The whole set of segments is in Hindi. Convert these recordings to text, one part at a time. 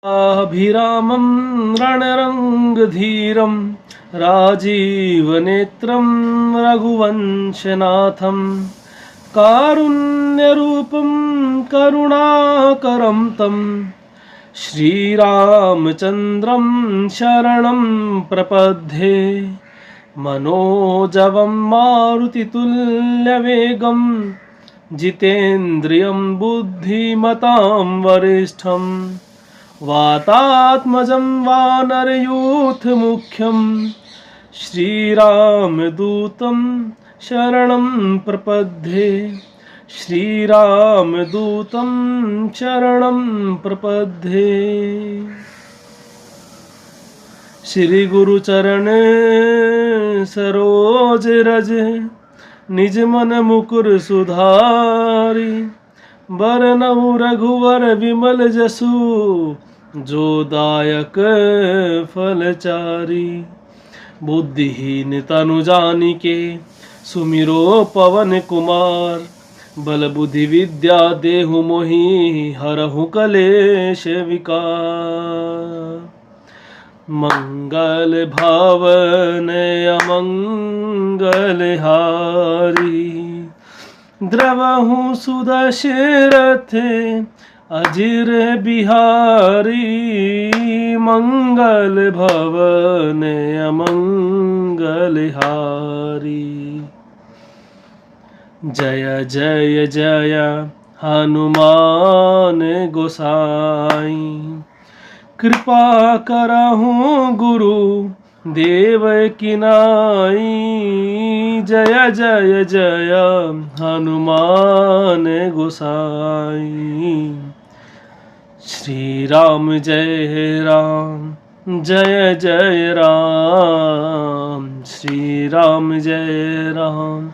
अभिरामं रणरङ्गधीरं राजीवनेत्रं रघुवंशनाथं कारुण्यरूपं करुणाकरं तं श्रीरामचन्द्रं शरणं प्रपद्ये। मनोजवं मारुतितुल्यवेगं जितेन्द्रियं बुद्धिमतां वरिष्ठं वातात्मजं वानरयूथमुख्यं श्रीरामदूतं शरणं प्रपद्ये। श्रीरामदूतं शरणं प्रपद्ये। श्री गुरु चरण सरोज रज निज मन मुकुर सुधारी। बरनउँ रघुवर विमल जसु जो दायक फलचारी। बुद्धिहीन तनु जानिके सुमिरो पवन कुमार। बल बुद्धि विद्या देहु मोहि हरहु कलेश विकार। मंगल भावन अमंगल हारी। द्रवहु सुदशरथ अजिर बिहारी। मंगल भवन अमंगल हारी। जय जय जय हनुमान गोसाई। कृपा करहु गुरु देव की नाई। जय जय जय हनुमान गोसाई। श्री राम जय राम जय जय राम। श्री राम जय राम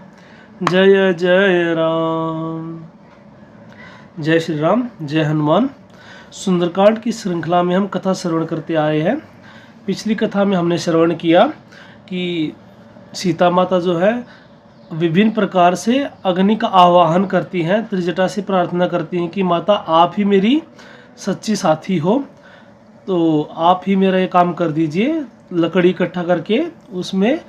जय जय राम। जय श्री राम जय हनुमान। सुंदरकांड की श्रृंखला में हम कथा श्रवण करते आए हैं। पिछली कथा में हमने श्रवण किया कि सीता माता जो है विभिन्न प्रकार से अग्नि का आवाहन करती हैं, त्रिजटा से प्रार्थना करती हैं कि माता आप ही मेरी सच्ची साथी हो, तो आप ही मेरा ये काम कर दीजिए। लकड़ी इकट्ठा करके उसमें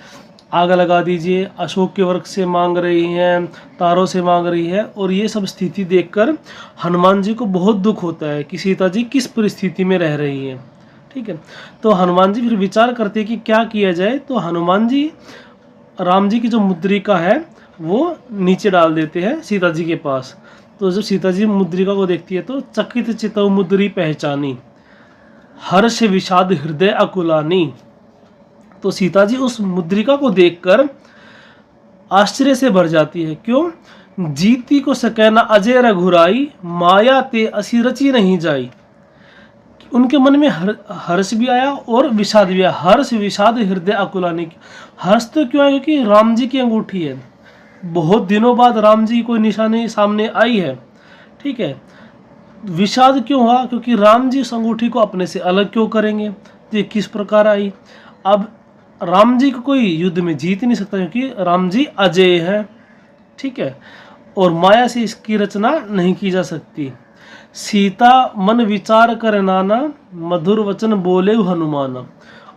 आग लगा दीजिए। अशोक के वृक्ष से मांग रही हैं, तारों से मांग रही है। और ये सब स्थिति देखकर हनुमान जी को बहुत दुख होता है कि सीता जी किस परिस्थिति में रह रही हैं। ठीक है, तो हनुमान जी फिर विचार करते हैं कि क्या किया जाए। तो हनुमान जी राम जी की जो मुद्रिका है वो नीचे डाल देते हैं सीता जी के पास। तो जब सीता जी मुद्रिका को देखती है तो चकित चितौ मुद्री पहचानी, हर्ष विषाद हृदय अकुलानी। तो सीता जी उस मुद्रिका को देखकर आश्चर्य से भर जाती है। क्यों? जीती को सकैना अजय रघुराई, माया ते असी रची नहीं जाई। उनके मन में हर्ष भी आया और विषाद भी आया। हर्ष विषाद हृदय अकुलानी। हर्ष तो क्यों है? क्योंकि राम जी की अंगूठी है। बहुत दिनों बाद राम जी की कोई निशानी सामने आई है। ठीक है। विषाद क्यों हुआ? क्योंकि राम जी उस अंगूठी को अपने से अलग क्यों करेंगे। तो ये किस प्रकार आई? अब राम जी को कोई युद्ध में जीत नहीं सकता क्योंकि राम जी अजय है। ठीक है, और माया से इसकी रचना नहीं की जा सकती। सीता मन विचार कर नाना, मधुर वचन बोले हनुमाना।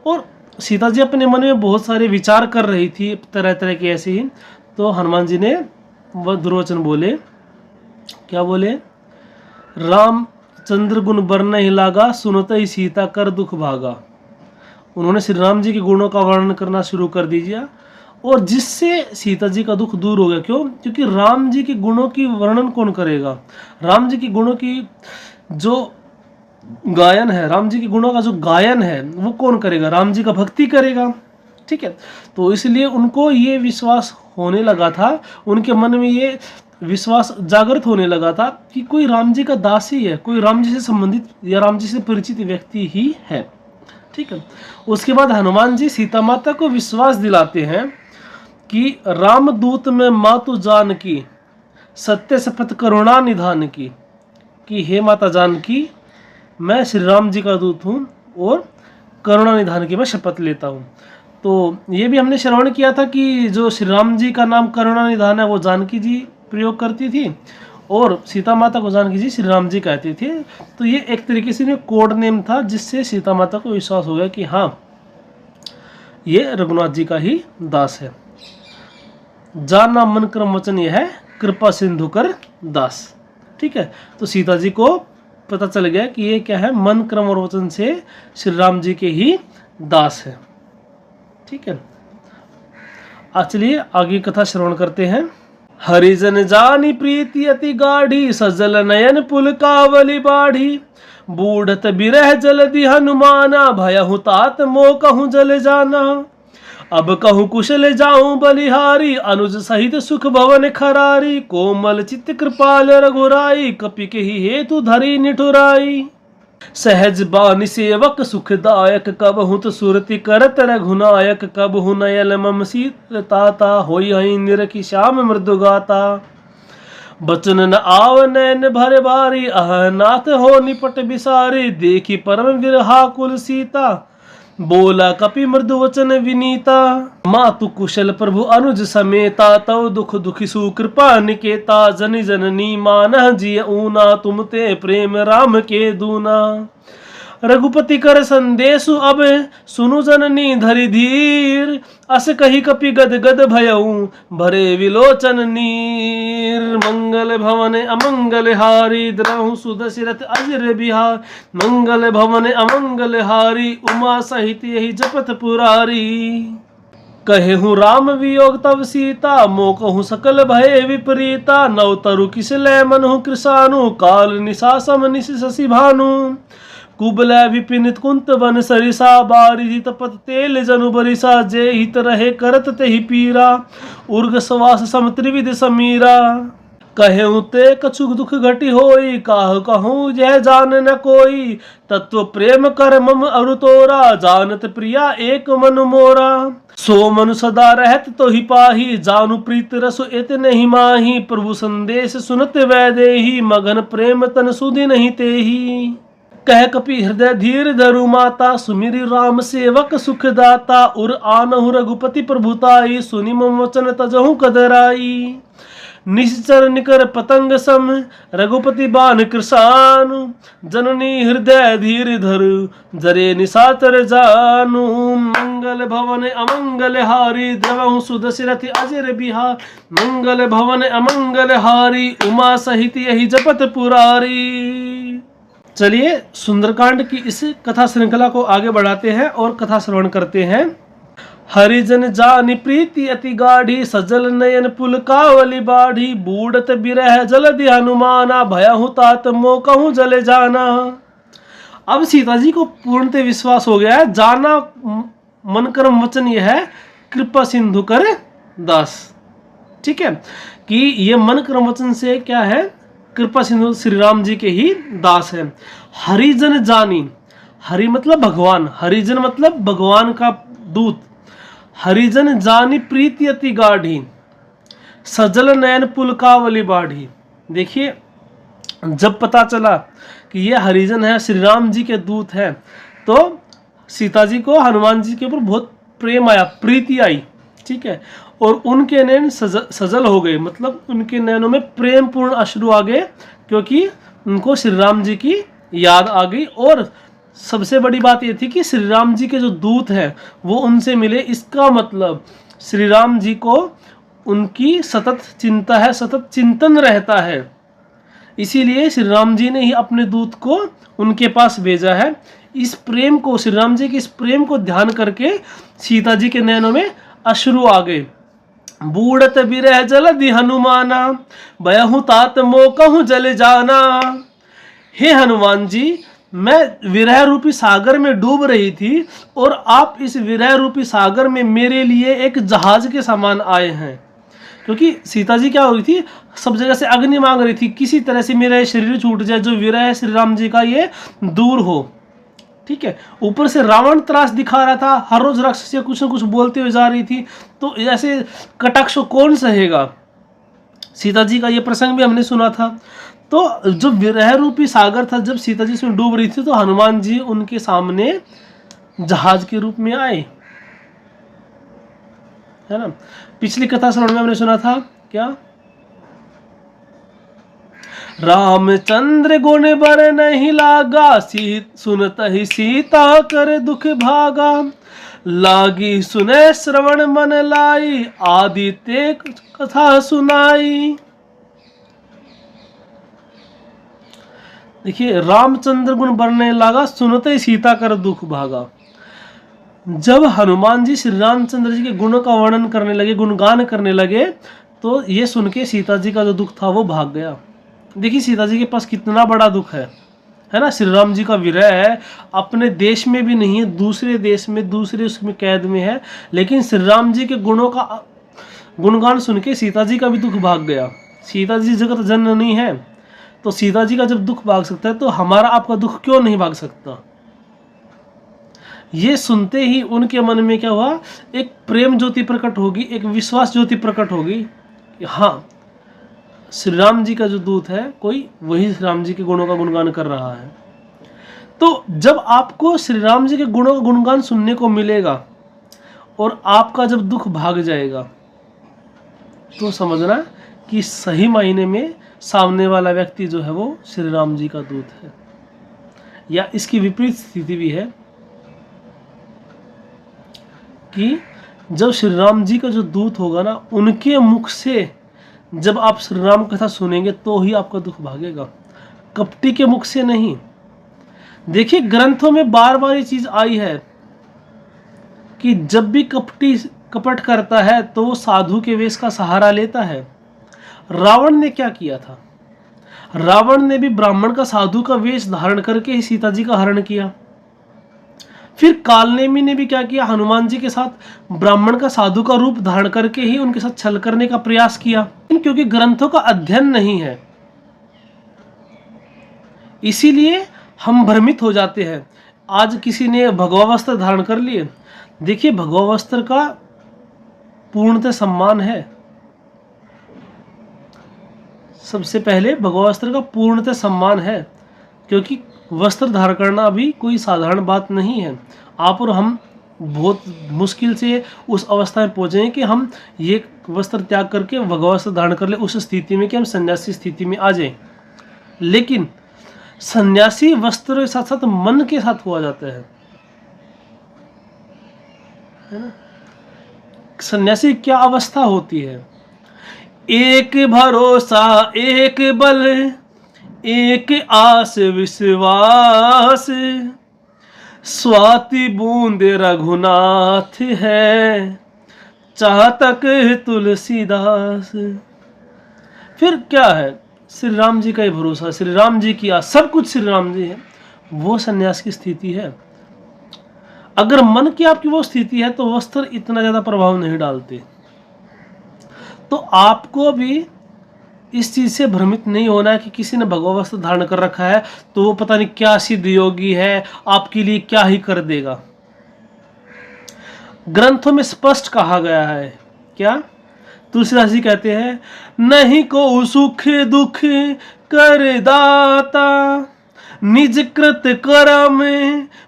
और सीता जी अपने मन में बहुत सारे विचार कर रही थी तरह तरह के ऐसे ही। तो हनुमान जी ने मधुर वचन बोले। क्या बोले? राम चंद्र गुण बरन ही लागा, सुनते ही सीता कर दुख भागा। उन्होंने श्री राम जी के गुणों का वर्णन करना शुरू कर दिया और जिससे सीता जी का दुख दूर हो गया। क्यों? क्योंकि राम जी के गुणों की वर्णन कौन करेगा? राम जी के गुणों की जो गायन है, राम जी के गुणों का जो गायन है वो कौन करेगा? राम जी का भक्ति करेगा। ठीक है, तो इसलिए उनको ये विश्वास होने लगा था, उनके मन में ये विश्वास जागृत होने लगा था कि कोई राम जी का दासी है, कोई राम जी से संबंधित या राम जी से परिचित व्यक्ति ही है। ठीक है, उसके बाद हनुमान जी सीता माता को विश्वास दिलाते हैं कि रामदूत में मातु जानकी, सत्य शपथ करुणा निधान की। कि हे माता जानकी, मैं श्री राम जी का दूत हूँ और करुणा निधान की मैं शपथ लेता हूँ। तो ये भी हमने श्रवण किया था कि जो श्री राम जी का नाम करुणा निधान है वो जानकी जी प्रयोग करती थी और सीता माता को जानकी जी श्री राम जी कहते थे। तो ये एक तरीके से कोड नेम था, जिससे सीता माता को विश्वास हो गया कि हाँ ये रघुनाथ जी का ही दास है। जाना मन क्रम वचन यह है, कृपा सिंधु कर दास। ठीक है, तो सीता जी को पता चल गया कि ये क्या है, मन क्रम और वचन से श्री राम जी के ही दास है। ठीक है, चलिए आगे कथा श्रवण करते हैं। हरिजन जानी प्रीति अति गाढ़ी, सजल नयन पुल कावली बाढ़ी। बूढ़त बिरह जलधि हनुमाना, भयहु तात मोह कहूँ जल जाना। अब कहूँ कुशल जाऊं बलिहारी, अनुज सहित सुख भवन खरारी। कोमल चित्त कृपाल रघुराई, कपि के ही हेतु धरी निठुराई। सहज बानी सेवक सुखदायक, कब हूँ तो सुरति करत रघुनायक। कब हूँ नयल मम सीताता, होई हई निरखी श्याम मृदु गाता। बचन न आव नैन भर बारी, अह नाथ हो निपट बिसारी। देखी परम विरहा कुल सीता, बोला कपि मृदु वचन विनीता। मातु कुशल प्रभु अनुज समेता, तव दुख दुखी सुकृपा निकेता। जनि जननी मानह जिय ऊना, तुम ते प्रेम राम के दूना। रघुपति कर संदेशु अब, सुनु जननी धरि धीर। अस कही कपि गद गद भयऊ, भरे विलोचन नीर। मंगल भवन अमंगल हारी, द्रहु सुदशरथ अजर बिहार। मंगल भवन अमंगल हारी, उमा सहित यही जपत पुरारी। कहे हूँ राम वियोग तब सीता, मो कहूँ सकल भय विपरीता। नव तरु किस लय मनहु कृषानु, काल निशा सम निश शशि भानु। कुबलै विपिनित कुंत वन सरिसा, बारिधि तपत तेल जनु बरिसा। जे हित रहे करत तेहि पीरा, उर्ग सवास सम त्रिविध समीरा। कहेऊ ते कछु दुख घटी होई, काहु कहूँ यह जान न कोई। तत्व प्रेम कर मम अरु तोरा, जानत प्रिया एक मन मोरा। सो मनु सदा रहत तो ही पाही, जानू प्रीत रसु इत नहीं माही। प्रभु संदेश सुनत वैदेही, मगन प्रेम तन सुधि नहीं तेही। कह कपि हृदय धीर धरु माता, सुमिरि राम सेवक सुखदाता। उर आनहु रघुपति प्रभुताई, सुनि मम वचन तजहु कदराई। निश्चर निकर पतंग सम, रघुपति बान कृषानु। जननी हृदय धीर धरु, जरे निशाचर जानु। मंगल भवन अमंगल हारी, द्रवहु सुदशरथ अजर बिहार। मंगल भवन अमंगल हारी, उमा सहित यही जपत पुरारी। चलिए सुंदरकांड की इस कथा श्रृंखला को आगे बढ़ाते हैं और कथा श्रवण करते हैं। हरिजन जानि प्रीति अति गाढ़ी, सजल नयन पुल कावली बाढ़ी। बूढ़त बिरह जलधि हनुमाना, भयहु तात मोह कहूँ जले जाना। अब सीता जी को पूर्णतः विश्वास हो गया है। जाना मन कर्म वचन यह है, कृपा सिंधु कर दास। ठीक है, कि ये मन कर्म वचन से क्या है, कृपा सिंधु श्री राम जी के ही दास है। हरिजन जानी, हरि मतलब भगवान, हरिजन मतलब भगवान का दूत। हरिजन जानी प्रीति अति गाढ़ी, सजल नयन पुल कावली बाढ़ी। देखिए जब पता चला कि ये हरिजन है, श्री राम जी के दूत हैं, तो सीता जी को हनुमान जी के ऊपर बहुत प्रेम आया, प्रीति आई। ठीक है, और उनके नैन सजल हो गए, मतलब उनके नैनों में प्रेम पूर्ण अश्रु आ गए, क्योंकि उनको श्री राम जी की याद आ गई। और सबसे बड़ी बात ये थी कि श्री राम जी के जो दूत हैं वो उनसे मिले। इसका मतलब श्री राम जी को उनकी सतत चिंता है, सतत चिंतन रहता है। इसीलिए श्री राम जी ने ही अपने दूत को उनके पास भेजा है। इस प्रेम को, श्री राम जी के इस प्रेम को ध्यान करके सीता जी के नैनों में अश्रु आ गए। बूढ़त बिरह जलधि हनुमाना, भयहु तात मोह कहूँ जल जाना। हे हनुमान जी, मैं विरह रूपी सागर में डूब रही थी और आप इस विरह रूपी सागर में मेरे लिए एक जहाज के समान आए हैं। क्योंकि सीता जी क्या हो रही थी, सब जगह से अग्नि मांग रही थी, किसी तरह से मेरा शरीर छूट जाए, जो विरह है श्री राम जी का ये दूर हो। ठीक है, ऊपर से रावण त्रास दिखा रहा था, हर रोज राक्षस से कुछ न कुछ बोलते हुए जा रही थी, तो ऐसे कटाक्ष कौन सहेगा। सीता जी का ये प्रसंग भी हमने सुना था। तो जो विरह रूपी सागर था, जब सीता जी इसमें डूब रही थी, तो हनुमान जी उनके सामने जहाज के रूप में आए, है ना। पिछली कथा श्रवण में हमने सुना था क्या, रामचंद्र गुण बर नहीं लागा, सुनत ही सीता कर दुख भागा। लागी सुने श्रवण मन लाई, आदित्य कथा सुनाई। देखिए, रामचंद्र गुण बरने लगा, सुनते ही सीता कर दुख भागा। जब हनुमान जी श्री रामचंद्र जी के गुणों का वर्णन करने लगे, गुणगान करने लगे, तो ये सुन के सीता जी का जो दुख था वो भाग गया। देखिए सीता जी के पास कितना बड़ा दुख है ना। श्री राम जी का विरह है, अपने देश में भी नहीं है, दूसरे देश में, दूसरे उसमें कैद में है, लेकिन श्री राम जी के गुणों का गुणगान सुन के सीता जी का भी दुख भाग गया। सीता जी जगत जननी है, तो सीता जी का जब दुख भाग सकता है तो हमारा आपका दुख क्यों नहीं भाग सकता। ये सुनते ही उनके मन में क्या हुआ, एक प्रेम ज्योति प्रकट होगी, एक विश्वास ज्योति प्रकट होगी। हाँ, श्री राम जी का जो दूत है कोई, वही श्री राम जी के गुणों का गुणगान कर रहा है। तो जब आपको श्री राम जी के गुणों का गुणगान सुनने को मिलेगा और आपका जब दुख भाग जाएगा, तो समझना कि सही मायने में सामने वाला व्यक्ति जो है वो श्री राम जी का दूत है। या इसकी विपरीत स्थिति भी है कि जब श्री राम जी का जो दूत होगा ना, उनके मुख से जब आप श्री राम कथा सुनेंगे तो ही आपका दुख भागेगा, कपटी के मुख से नहीं। देखिए ग्रंथों में बार बार ये चीज आई है कि जब भी कपटी कपट करता है तो वो साधु के वेश का सहारा लेता है। रावण ने क्या किया था, रावण ने भी ब्राह्मण का साधु का वेश धारण करके ही सीता जी का हरण किया। फिर कालनेमी ने भी क्या किया, हनुमान जी के साथ ब्राह्मण का साधु का रूप धारण करके ही उनके साथ छल करने का प्रयास किया। क्योंकि ग्रंथों का अध्ययन नहीं है, इसीलिए हम भ्रमित हो जाते हैं। आज किसी ने भगवा वस्त्र धारण कर लिए, देखिए भगवा वस्त्र का पूर्णतः सम्मान है। सबसे पहले भगवा वस्त्र का पूर्णतः सम्मान है, क्योंकि वस्त्र धारण करना भी कोई साधारण बात नहीं है। आप और हम बहुत मुश्किल से उस अवस्था में पहुंचे कि हम ये वस्त्र त्याग करके भगवा वस्त्र धारण कर ले, उस स्थिति में कि हम सन्यासी स्थिति में आ जाएं। लेकिन सन्यासी वस्त्र के साथ साथ मन के साथ हुआ जाता है ना। सन्यासी क्या अवस्था होती है, एक भरोसा एक बल एक आस विश्वास, स्वाति बूंद रघुनाथ है, चातक तुलसीदास। फिर क्या है, श्री राम जी का ही भरोसा, श्री राम जी की आस, सब कुछ श्री राम जी है, वो सन्यास की स्थिति है। अगर मन की आपकी वो स्थिति है तो वस्त्र इतना ज्यादा प्रभाव नहीं डालते। तो आपको भी इस चीज से भ्रमित नहीं होना है कि किसी ने भगवा वस्त्र धारण कर रखा है तो वो पता नहीं क्या सिद्ध योगी है, आपके लिए क्या ही कर देगा। ग्रंथों में स्पष्ट कहा गया है, क्या तुलसीदास जी कहते हैं, नहीं को सुख दुख कर दाता, निज कृत कर्म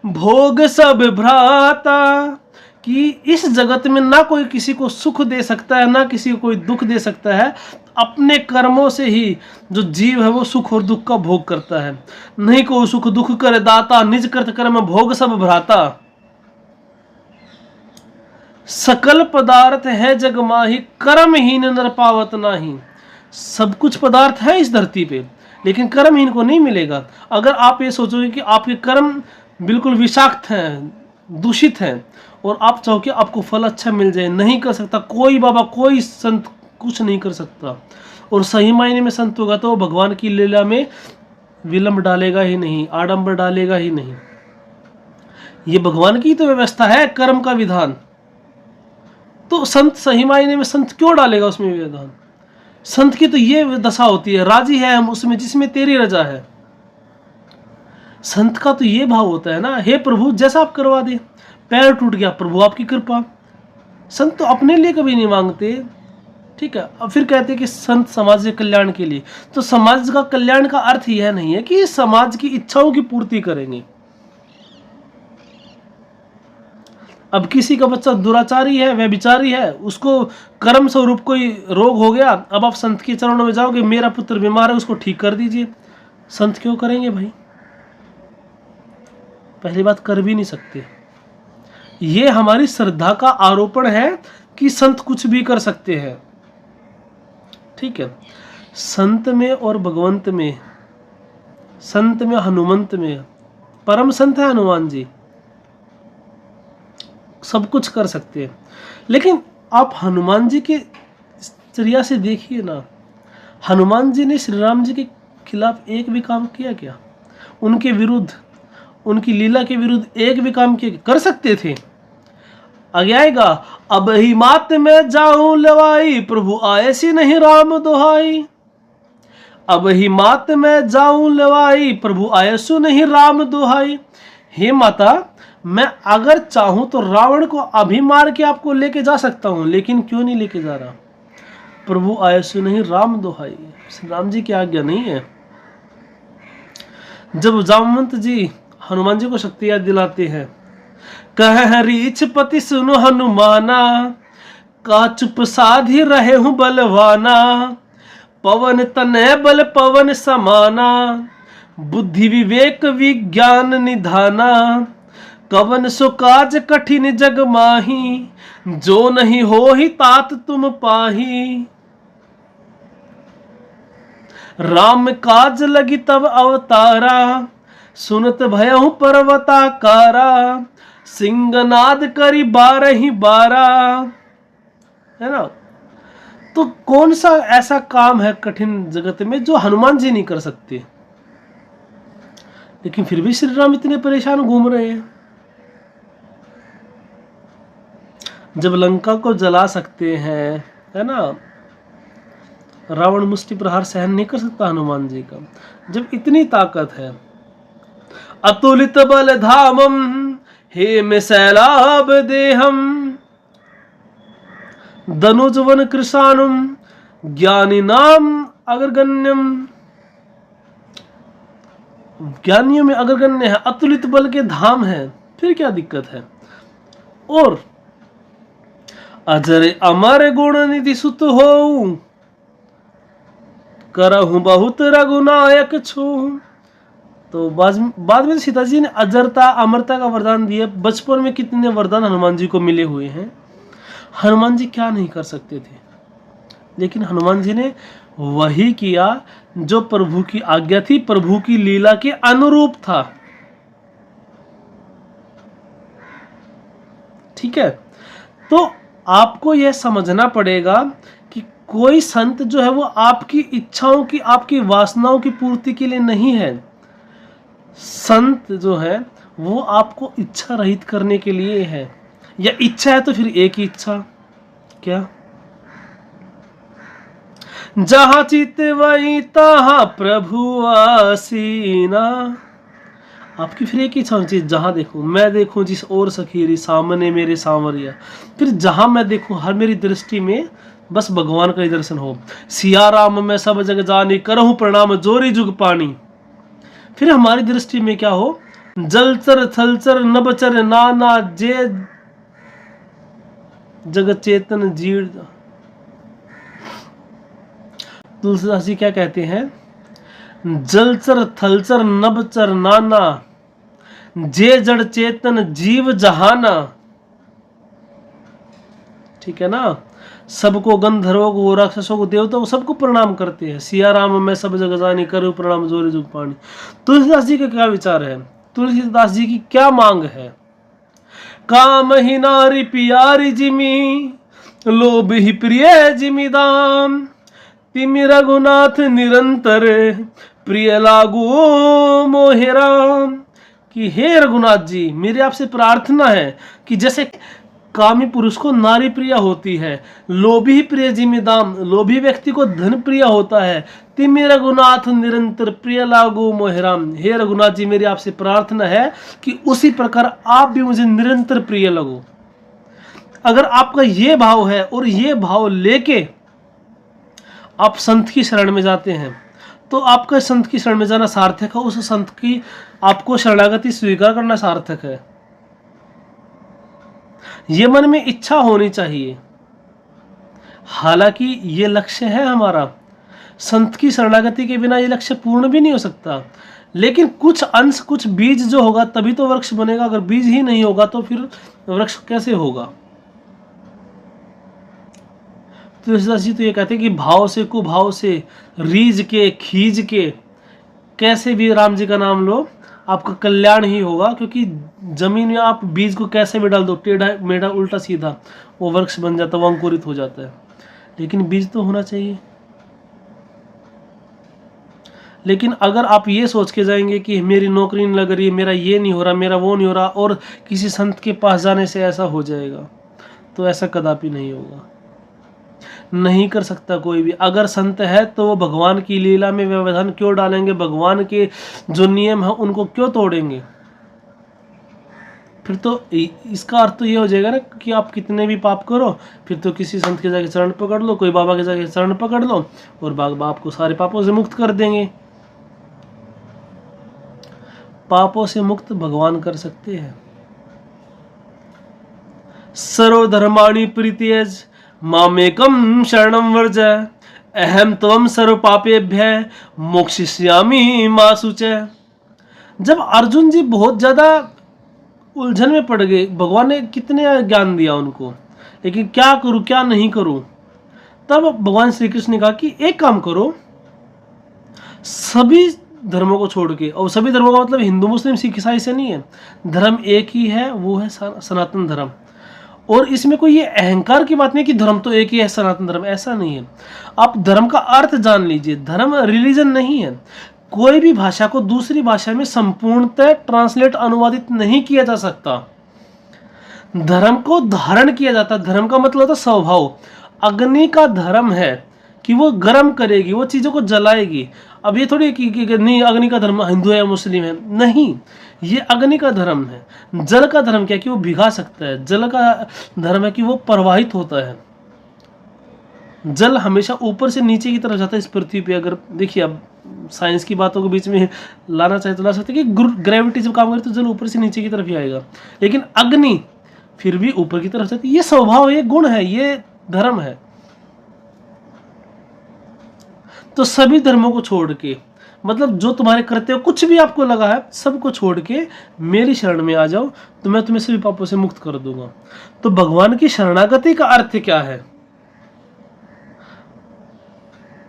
भोग सब भ्राता। कि इस जगत में ना कोई किसी को सुख दे सकता है, ना किसी को कोई दुख दे सकता है, अपने कर्मों से ही जो जीव है वो सुख और दुख का भोग करता है। नहीं को सुख दुख कर दाता, निज कृत कर्म भोग सब भ्राता। सकल पदार्थ है जग माही, कर्महीन नर पावत नाही। सब कुछ पदार्थ है इस धरती पे, लेकिन कर्महीन को नहीं मिलेगा। अगर आप ये सोचोगे कि आपके कर्म बिल्कुल विषाक्त हैं, दूषित हैं, और आप चाहो कि आपको फल अच्छा मिल जाए, नहीं कर सकता कोई बाबा, कोई संत कुछ नहीं कर सकता। और सही मायने में संत होगा तो भगवान की लीला में विलंब डालेगा ही नहीं, आडंबर डालेगा ही नहीं। ये भगवान की तो व्यवस्था है, कर्म का विधान। तो संत सही मायने में संत क्यों डालेगा उसमें विधान। संत की तो ये दशा होती है, राजी है हम उसमें जिसमें तेरी रजा है। संत का तो ये भाव होता है ना, हे प्रभु जैसा आप करवा दे, पैर टूट गया प्रभु आपकी कृपा। संत तो अपने लिए कभी नहीं मांगते, ठीक है। अब फिर कहते हैं कि संत समाज के कल्याण के लिए, तो समाज का कल्याण का अर्थ यह नहीं है कि समाज की इच्छाओं की पूर्ति करेंगे। अब किसी का बच्चा दुराचारी है, व्यभिचारी है, उसको कर्म स्वरूप कोई रोग हो गया, अब आप संत के चरणों में जाओगे, मेरा पुत्र बीमार है उसको ठीक कर दीजिए। संत क्यों करेंगे भाई? पहली बात कर भी नहीं सकते। ये हमारी श्रद्धा का आरोपण है कि संत कुछ भी कर सकते हैं। ठीक है, संत में और भगवंत में, संत में हनुमंत में, परम संत है हनुमान जी, सब कुछ कर सकते हैं। लेकिन आप हनुमान जी के चर्या से देखिए ना, हनुमान जी ने श्री राम जी के खिलाफ एक भी काम किया क्या? उनके विरुद्ध, उनकी लीला के विरुद्ध एक भी काम किया? कर सकते थे। आगे आएगा, अब ही मात में जाऊं लवाई, प्रभु आए सी नहीं राम दुहाई। अब ही मात में जाऊं लवाई, प्रभु आए सु नहीं राम दुहाई। हे माता, मैं अगर चाहूं तो रावण को अभी मार के आपको लेके जा सकता हूं, लेकिन क्यों नहीं लेके जा रहा? प्रभु आए सु नहीं राम दुहाई, श्री राम जी की आज्ञा नहीं है। जब जामवंत जी हनुमान जी को शक्ति याद दिलाते हैं, कह रीछ पति सुनो हनुमाना, का चुप साधी रहे हूं बलवाना। पवन तनय बल पवन समाना, बुद्धि विवेक विज्ञान निधाना। कवन सो काज कठिन जग माही, जो नहीं हो ही तात तुम पाही। राम काज लगी तब अवतारा, सुनत भयहु पर्वताकारा। सिंहनाद करी 12 12, है ना? तो कौन सा ऐसा काम है कठिन जगत में जो हनुमान जी नहीं कर सकते? लेकिन फिर भी श्री राम इतने परेशान घूम रहे हैं। जब लंका को जला सकते हैं, है ना, रावण मुष्टि प्रहार सहन नहीं कर सकता हनुमान जी का, जब इतनी ताकत है। अतुलित बल धामम, हे में सैलाब देहम। धनुजवन कृषाणुम, ज्ञानी नाम अग्रगण्यम। ज्ञानियों में अग्रगण्य है, अतुलित बल के धाम है, फिर क्या दिक्कत है? और अजर अमर गुण निधि सुत हो, करहूं बहुत रघुनायक छू। तो बाद में सीता जी ने अजरता अमरता का वरदान दिया। बचपन में कितने वरदान हनुमान जी को मिले हुए हैं, हनुमान जी क्या नहीं कर सकते थे? लेकिन हनुमान जी ने वही किया जो प्रभु की आज्ञा थी, प्रभु की लीला के अनुरूप था। ठीक है, तो आपको यह समझना पड़ेगा कि कोई संत जो है वो आपकी इच्छाओं की, आपकी वासनाओं की पूर्ति के लिए नहीं है। संत जो है वो आपको इच्छा रहित करने के लिए है। या इच्छा है तो फिर एक ही इच्छा, क्या? जहां चित वही तहां प्रभु आसीना। आपकी फिर एक ही इच्छा होनी चाहिए, जहां देखूं मैं देखूं जिस ओर सखीरी, सामने मेरे सांवरिया। फिर जहां मैं देखूं, हर मेरी दृष्टि में बस भगवान का ही दर्शन हो। सिया राम मैं सब जग जानी, करहूं प्रणाम जोरी जुग पानी। फिर हमारी दृष्टि में क्या हो? जलचर थलचर नभचर नाना, जे जगत चेतन जीव। तुलसीदास जी क्या कहते हैं? जलचर थलचर नभचर नाना, जे जड़ चेतन जीव जहाना। ठीक है ना? सबको गंधर्वों को, राक्षसों को, देवताओं को, सबको प्रणाम करते हैं। सिया राम मैं सब जग जानी, करूं प्रणाम जोरी जुग पानी। तुलसीदास जी का क्या विचार है? तुलसीदास जी की क्या मांग है? काम ही नारी प्यारी जिमी, लोभ ही प्रिय जिमी दाम। तिमि रघुनाथ निरंतर, प्रिय लागू मोहे राम। कि हे रघुनाथ जी, मेरी आपसे प्रार्थना है कि जैसे कामी पुरुष को नारी प्रिय होती है, लोभी प्रिय जिमी दाम, लोभी व्यक्ति को धन प्रिय होता है। तिमि रघुनाथ निरंतर, प्रिय लागू मोहे राम। हे रघुनाथ जी, मेरी आपसे प्रार्थना है कि उसी प्रकार आप भी मुझे निरंतर प्रिय लगो। अगर आपका ये भाव है और ये भाव लेके आप संत की शरण में जाते हैं, तो आपका संत की शरण में जाना सार्थक है। उस संत की आपको शरणागति स्वीकार करना सार्थक है। ये मन में इच्छा होनी चाहिए। हालांकि ये लक्ष्य है हमारा, संत की शरणागति के बिना ये लक्ष्य पूर्ण भी नहीं हो सकता, लेकिन कुछ अंश, कुछ बीज जो होगा तभी तो वृक्ष बनेगा। अगर बीज ही नहीं होगा तो फिर वृक्ष कैसे होगा? तुलसीदास जी तो ये कहते हैं कि भाव से, कुभाव से, रीझ के, खींच के कैसे भी राम जी का नाम लो, आपका कल्याण ही होगा। क्योंकि जमीन में आप बीज को कैसे भी डाल दो, टेढ़ा मेढ़ा उल्टा सीधा, वो वृक्ष बन जाता है, वो अंकुरित हो जाता है, लेकिन बीज तो होना चाहिए। लेकिन अगर आप ये सोच के जाएंगे कि मेरी नौकरी नहीं लग रही, मेरा ये नहीं हो रहा, मेरा वो नहीं हो रहा, और किसी संत के पास जाने से ऐसा हो जाएगा, तो ऐसा कदापि नहीं होगा, नहीं कर सकता कोई भी। अगर संत है तो वो भगवान की लीला में व्यवधान क्यों डालेंगे? भगवान के जो नियम है उनको क्यों तोड़ेंगे? फिर तो इसका अर्थ तो ये हो जाएगा ना कि आप कितने भी पाप करो, फिर तो किसी संत के जाके चरण पकड़ लो, कोई बाबा के जाके चरण पकड़ लो, और बाबा आपको सारे पापों से मुक्त कर देंगे। पापों से मुक्त भगवान कर सकते हैं। सर्वधर्माणि परित्यज मामेकम शरणम व्रज अहम त्वं सर्व पापेभ्यः मोक्षयिष्यामि मा शुचः। जब अर्जुन जी बहुत ज्यादा उलझन में पड़ गए, भगवान ने कितने ज्ञान दिया उनको, लेकिन क्या करूं क्या नहीं करूं, तब भगवान श्री कृष्ण ने कहा कि एक काम करो, सभी धर्मों को छोड़ के, और सभी धर्मों का मतलब हिंदू मुस्लिम सिख ईसाई से नहीं है, धर्म एक ही है, वो है सनातन धर्म। और इसमें कोई ये अहंकार की बात नहीं कि धर्म तो एक ही है, सनातन धर्म, ऐसा नहीं है। आप धर्म का अर्थ जान लीजिए, धर्म रिलीजन नहीं है। कोई भी भाषा को दूसरी भाषा में संपूर्णतः ट्रांसलेट, अनुवादित नहीं किया जा सकता। धर्म को धारण किया जाता है। धर्म का मतलब होता है स्वभाव। अग्नि का धर्म है कि वो गर्म करेगी, वो चीजों को जलाएगी। अब ये थोड़ी कि नहीं अग्नि का धर्म हिंदू है या मुस्लिम है, नहीं, ये अग्नि का धर्म है। जल का धर्म क्या कि वो भिगा सकता है। जल का धर्म है कि वो प्रवाहित होता है। जल हमेशा ऊपर से नीचे की तरफ जाता है इस पृथ्वी पे। अगर देखिए, अब साइंस की बातों को बीच में लाना चाहे तो ला सकते हैं कि ग्रेविटी जब काम करे तो जल ऊपर से नीचे की तरफ ही आएगा, लेकिन अग्नि फिर भी ऊपर की तरफ जाती है। ये स्वभाव है, ये गुण है, ये धर्म है। तो सभी धर्मों को छोड़ के, मतलब जो तुम्हारे कर्तव्य कुछ भी आपको लगा है, सबको छोड़ के मेरी शरण में आ जाओ, तो मैं तुम्हें सभी पापों से मुक्त कर दूंगा। तो भगवान की शरणागति का अर्थ क्या है?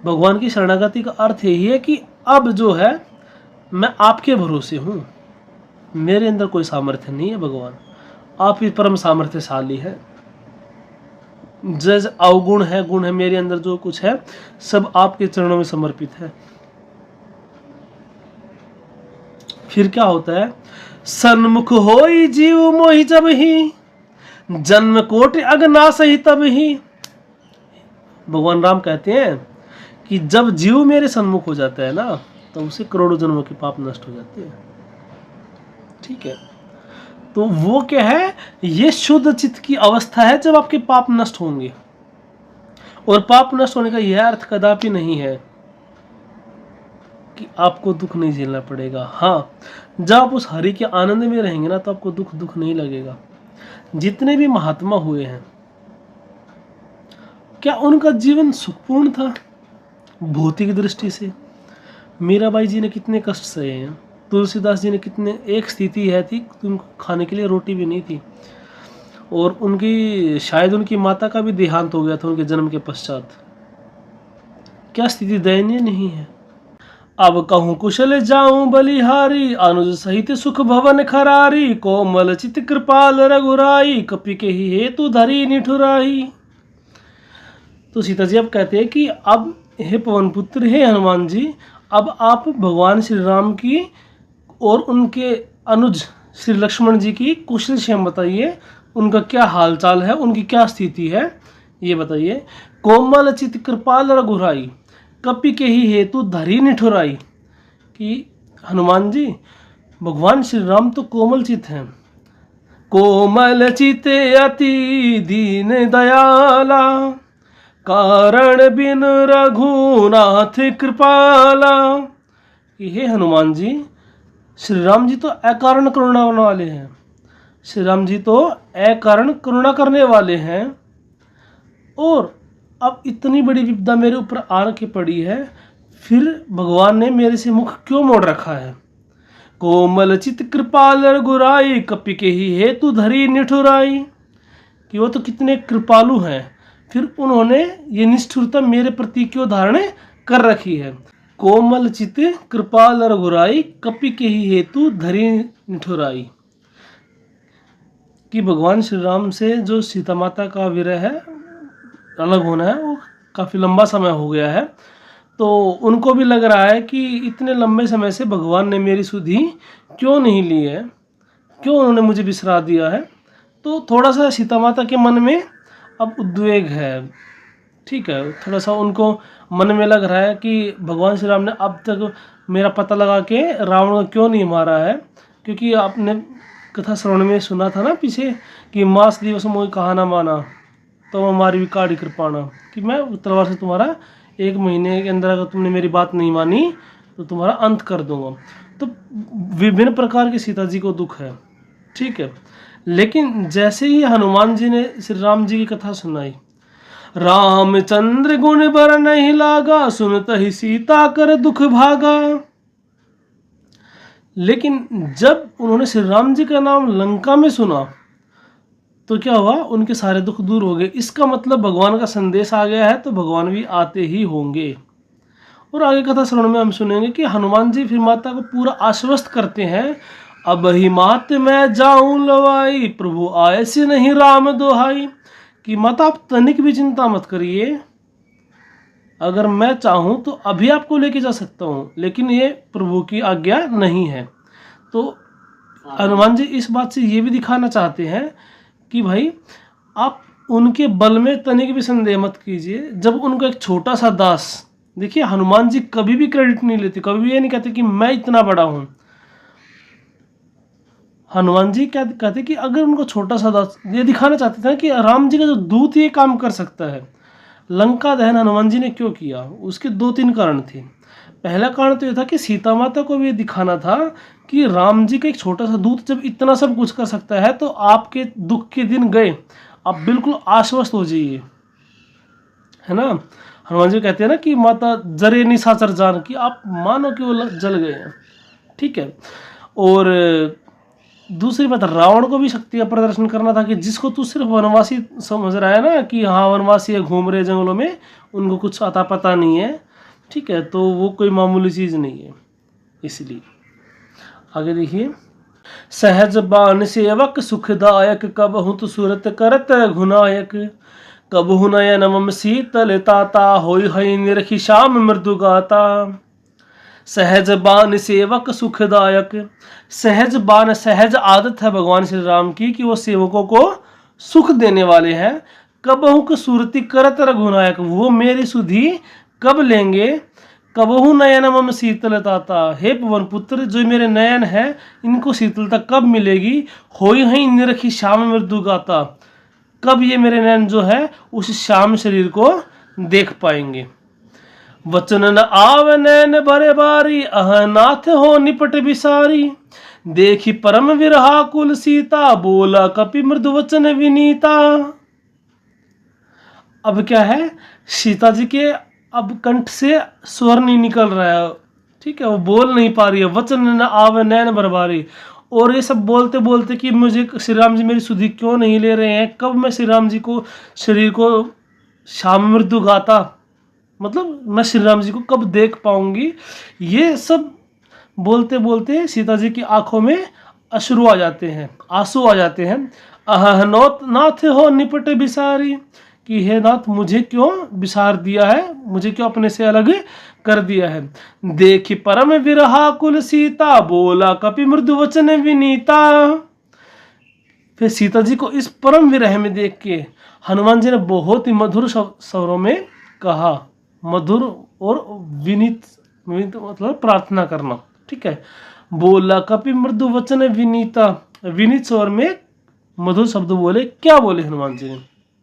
भगवान की शरणागति का अर्थ यही है कि अब जो है मैं आपके भरोसे हूं, मेरे अंदर कोई सामर्थ्य नहीं है भगवान, आप ही परम सामर्थ्यशाली है। जैसे अवगुण है, गुण है, मेरे अंदर जो कुछ है सब आपके चरणों में समर्पित है। फिर क्या होता है? सन्मुख होई जीव मोहि जब ही, जन्म कोटि अगनाश ही तब ही। भगवान राम कहते हैं कि जब जीव मेरे सन्मुख हो जाता है ना, तो उसे करोड़ों जन्मों के पाप नष्ट हो जाते हैं। ठीक है, तो वो क्या है? ये शुद्ध चित्त की अवस्था है जब आपके पाप नष्ट होंगे। और पाप नष्ट होने का यह अर्थ कदापि नहीं है कि आपको दुख नहीं झेलना पड़ेगा। हाँ, जब आप उस हरि के आनंद में रहेंगे ना, तो आपको दुख नहीं लगेगा। जितने भी महात्मा हुए हैं, क्या उनका जीवन सुखपूर्ण था भौतिक दृष्टि से? मीराबाई जी ने कितने कष्ट सहे हैं, तुलसीदास जी ने कितने, एक स्थिति है थी उनको खाने के लिए रोटी भी नहीं थी, और उनकी शायद उनकी माता का भी देहांत हो गया था उनके जन्म के पश्चात। क्या स्थिति दयनीय नहीं है? अब कहूँ कुशल जाऊं बलिहारी, अनुज सहित सुख भवन खरारी, कोमल चित कृपाल रघुराई, कपि के ही हेतु धरी निठुराई। तो सीता जी अब कहते हैं कि अब हे पवन पुत्र, हे हनुमान जी, अब आप भगवान श्री राम की और उनके अनुज श्री लक्ष्मण जी की कुशल क्षेम बताइए। उनका क्या हालचाल है, उनकी क्या स्थिति है, ये बताइए। कोमल चित कृपाल रघुराई, कपि के ही हेतु धरी निठुराई। कि हनुमान जी, भगवान श्री राम तो कोमल चित हैं। कोमल चिते अति दीन दयाला, कारण बिन रघुनाथ कृपाला। हे हनुमान जी, श्री राम जी तो अकारण करुणा वाले हैं, श्री राम जी तो अकारण करुणा करने वाले हैं, और अब इतनी बड़ी विपदा मेरे ऊपर आ के पड़ी है, फिर भगवान ने मेरे से मुख क्यों मोड़ रखा है। कोमल चित कृपाल रघुराई, कपि के ही हेतु धरी निठुराई, कि वो तो कितने कृपालु हैं, फिर उन्होंने ये निष्ठुरता मेरे प्रति क्यों धारण कर रखी है। कोमल चित कृपाल रघुराई, कपि के ही हेतु धरी निठुराई, कि भगवान श्री राम से जो सीता माता का विरह है, अलग होना है, वो काफ़ी लंबा समय हो गया है, तो उनको भी लग रहा है कि इतने लंबे समय से भगवान ने मेरी सुधि क्यों नहीं ली है, क्यों उन्होंने मुझे बिसरा दिया है। तो थोड़ा सा सीता माता के मन में अब उद्वेग है, ठीक है, थोड़ा सा उनको मन में लग रहा है कि भगवान श्री राम ने अब तक मेरा पता लगा के रावण को क्यों नहीं मारा है। क्योंकि आपने कथा श्रवण में सुना था ना पीछे कि मास दिवस मोह कहा ना माना, तो हमारी भी काड़ी कृपाना, कि मैं तलवार से तुम्हारा 1 महीने के अंदर अगर तुमने मेरी बात नहीं मानी तो तुम्हारा अंत कर दूंगा। तो विभिन्न प्रकार के सीता जी को दुख है, ठीक है। लेकिन जैसे ही हनुमान जी ने श्री राम जी की कथा सुनाई, रामचंद्र गुण बर नहीं लागा, सुनत ही सीता कर दुख भागा। लेकिन जब उन्होंने श्री राम जी का नाम लंका में सुना तो क्या हुआ, उनके सारे दुख दूर हो गए। इसका मतलब भगवान का संदेश आ गया है, तो भगवान भी आते ही होंगे। और आगे कथा श्रवण में हम सुनेंगे कि हनुमान जी फिर माता को पूरा आश्वस्त करते हैं, अब ही मात मैं जाऊं लवाई, प्रभु आए से नहीं राम दोहाई, कि माता आप तनिक भी चिंता मत करिए, अगर मैं चाहूं तो अभी आपको लेके जा सकता हूं, लेकिन ये प्रभु की आज्ञा नहीं है। तो हनुमान जी इस बात से ये भी दिखाना चाहते हैं कि भाई आप उनके बल में तनिक भी संदेह मत कीजिए। जब उनका एक छोटा सा दास, देखिए हनुमान जी कभी भी क्रेडिट नहीं लेते, कभी भी ये नहीं कहते कि मैं इतना बड़ा हूं। हनुमान जी क्या कहते कि अगर उनको छोटा सा दास, ये दिखाना चाहते थे कि राम जी का जो दूत ये काम कर सकता है। लंका दहन हनुमान जी ने क्यों किया, उसके 2-3 कारण थे। पहला कारण तो यह था कि सीता माता को भी ये दिखाना था कि राम जी का एक छोटा सा दूत जब इतना सब कुछ कर सकता है, तो आपके दुख के दिन गए, आप बिल्कुल आश्वस्त हो जाइए, है ना। हनुमान जी कहते हैं ना कि माता जरे निशाचर जान, की आप मानो कि वो जल गए हैं, ठीक है। और दूसरी बात, रावण को भी शक्ति का प्रदर्शन करना था कि जिसको तू सिर्फ वनवासी समझ रहा है ना, कि हाँ वनवासी है, घूम रहे जंगलों में, उनको कुछ आता पता नहीं है, ठीक है, तो वो कोई मामूली चीज़ नहीं है। इसलिए आगे देखिए, सहज बान सेवक सुखदायक, कबहु तो सूरत करत घुनायक, कबहु नयन मम शीतल ताता, होई हई निरखी श्याम मृदु गाता। सहज बान सेवक सुखदायक, सहज बान, सहज आदत है भगवान श्री राम की कि वो सेवकों को सुख देने वाले हैं। कबहु को सूरती करत रघुनायक, वो मेरी सुधि कब लेंगे। कबहु नयन मम शीतलता, हे पवन पुत्र जो मेरे नयन है इनको शीतलता कब मिलेगी। होई हई निरखी श्याम मृदु गाता, कब ये मेरे नयन जो है उस श्याम शरीर को देख पाएंगे। वचन न आव नैन भरे बारी, अहनाथ हो निपट बिसारी, देखी परम विरहा कुल सीता, बोला कपि मृदु वचन विनीता। अब क्या है, सीता जी के अब कंठ से स्वर नहीं निकल रहा है, ठीक है, वो बोल नहीं पा रही है। वचन न आव नैन भरे बारी, और ये सब बोलते बोलते कि मुझे श्री राम जी मेरी सुधि क्यों नहीं ले रहे हैं, कब मैं श्री राम जी को शरीर को श्याम मृदु गाता, मतलब मैं श्री राम जी को कब देख पाऊंगी। ये सब बोलते बोलते सीता जी की आंखों में अश्रु आ जाते हैं, आंसू आ जाते हैं। अह नाथ हो निपट बिसारी, कि हे नाथ मुझे क्यों बिसार दिया है, मुझे क्यों अपने से अलग कर दिया है। देखी परम विरहा कुल सीता, बोला कपि मृदु वचन विनीता। फिर सीता जी को इस परम विरह में देख के हनुमान जी ने बहुत ही मधुर स्वरों में कहा, मधुर और विनीत मतलब प्रार्थना करना, ठीक है। बोला कपि मृदु वचन विनीता, विनीत स्वर में मधुर शब्द बोले। क्या बोले हनुमान जी ने,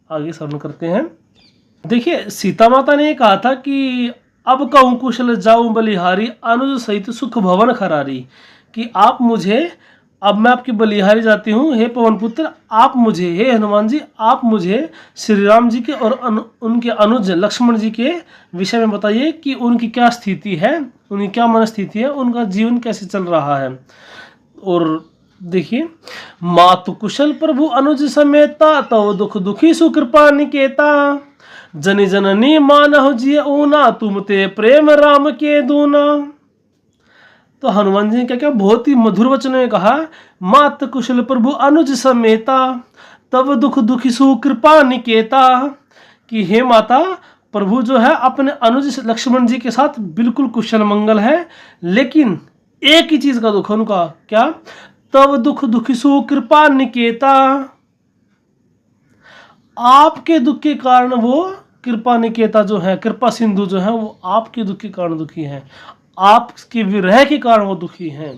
आगे श्रवण करते हैं। देखिए सीता माता ने कहा था कि अब कहूँ कुशल जाऊं बलिहारी, अनुज सहित सुख भवन खरारी, कि आप मुझे अब मैं आपकी बलिहारी जाती हूँ, हे पवन पुत्र आप मुझे, हे हनुमान जी आप मुझे श्री राम जी के और उनके अनुज लक्ष्मण जी के विषय में बताइए कि उनकी क्या स्थिति है, उनकी क्या मनस्थिति है, उनका जीवन कैसे चल रहा है। और देखिए, मातु कुशल प्रभु अनुज समेता, तव दुख दुखी सुकृपा निकेता, जनि जननी मानहु जिय ऊना, तुम ते प्रेम राम के दूना। तो हनुमान जी ने क्या क्या बहुत ही मधुर वचन में कहा, मात कुशल प्रभु अनुज समेता, तब दुख दुखी सुकृपा निकेता, कि हे माता प्रभु जो है अपने अनुज लक्ष्मण जी के साथ बिल्कुल कुशल मंगल है, लेकिन एक ही चीज का दुख है उनका, क्या, तब दुख दुखी सुकृपा निकेता, आपके दुख के कारण वो कृपा निकेता जो है, कृपा सिंधु जो है, वो आपके दुख के कारण दुखी है, आपके विरह के कारण वो दुखी हैं।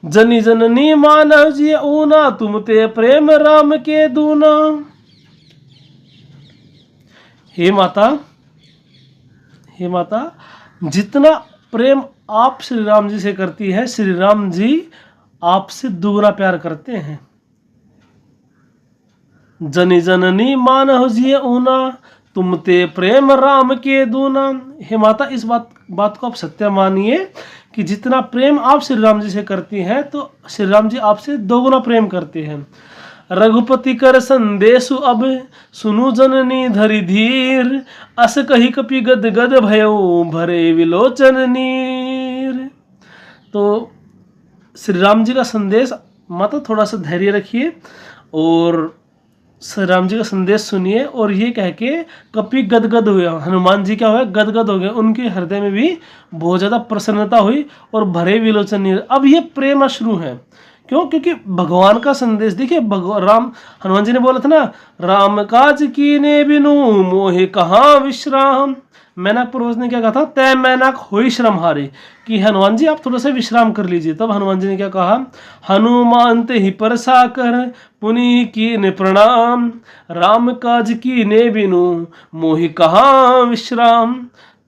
जनी जननी मानव जी ऊना, तुम ते प्रेम राम के दूना। हे माता, हे माता, जितना प्रेम आप श्री राम जी से करती है, श्री राम जी आपसे दुगना प्यार करते हैं। जनी जननी मानव जी ऊना, तुम ते प्रेम राम के दूना। हे माता, इस बात को आप सत्य मानिए कि जितना प्रेम आप श्री राम जी से करती हैं, तो श्री राम जी आपसे दोगुना प्रेम करते हैं। रघुपति कर संदेशु अब, सुनु जननी धरि धीर, अस कही कपि गद गद भयो, भरे विलोचन नीर। तो श्री राम जी का संदेश, माता थोड़ा सा धैर्य रखिए और श्री राम जी का संदेश सुनिए। और ये कह के कपि गदगद हुए, हनुमान जी क्या हुआ, गदगद हो गए, उनके हृदय में भी बहुत ज़्यादा प्रसन्नता हुई और भरे विलोचन नीर। अब ये प्रेम अश्रु है, क्यों, क्योंकि भगवान का संदेश देखिए, राम हनुमान जी ने बोला था ना, राम काज कीने बिनु मोहे कहाँ विश्राम। मैनाक पूर्वज ने क्या कहा था, तय मैनाक होई श्रम हारे, कि हनुमान जी आप थोड़ा सा विश्राम कर लीजिए। तब हनुमान जी ने क्या कहा, हनुमान ते ही परसा कर, पुनि कीने प्रणाम, राम काज कीने बिनु मोहि कहाँ विश्राम।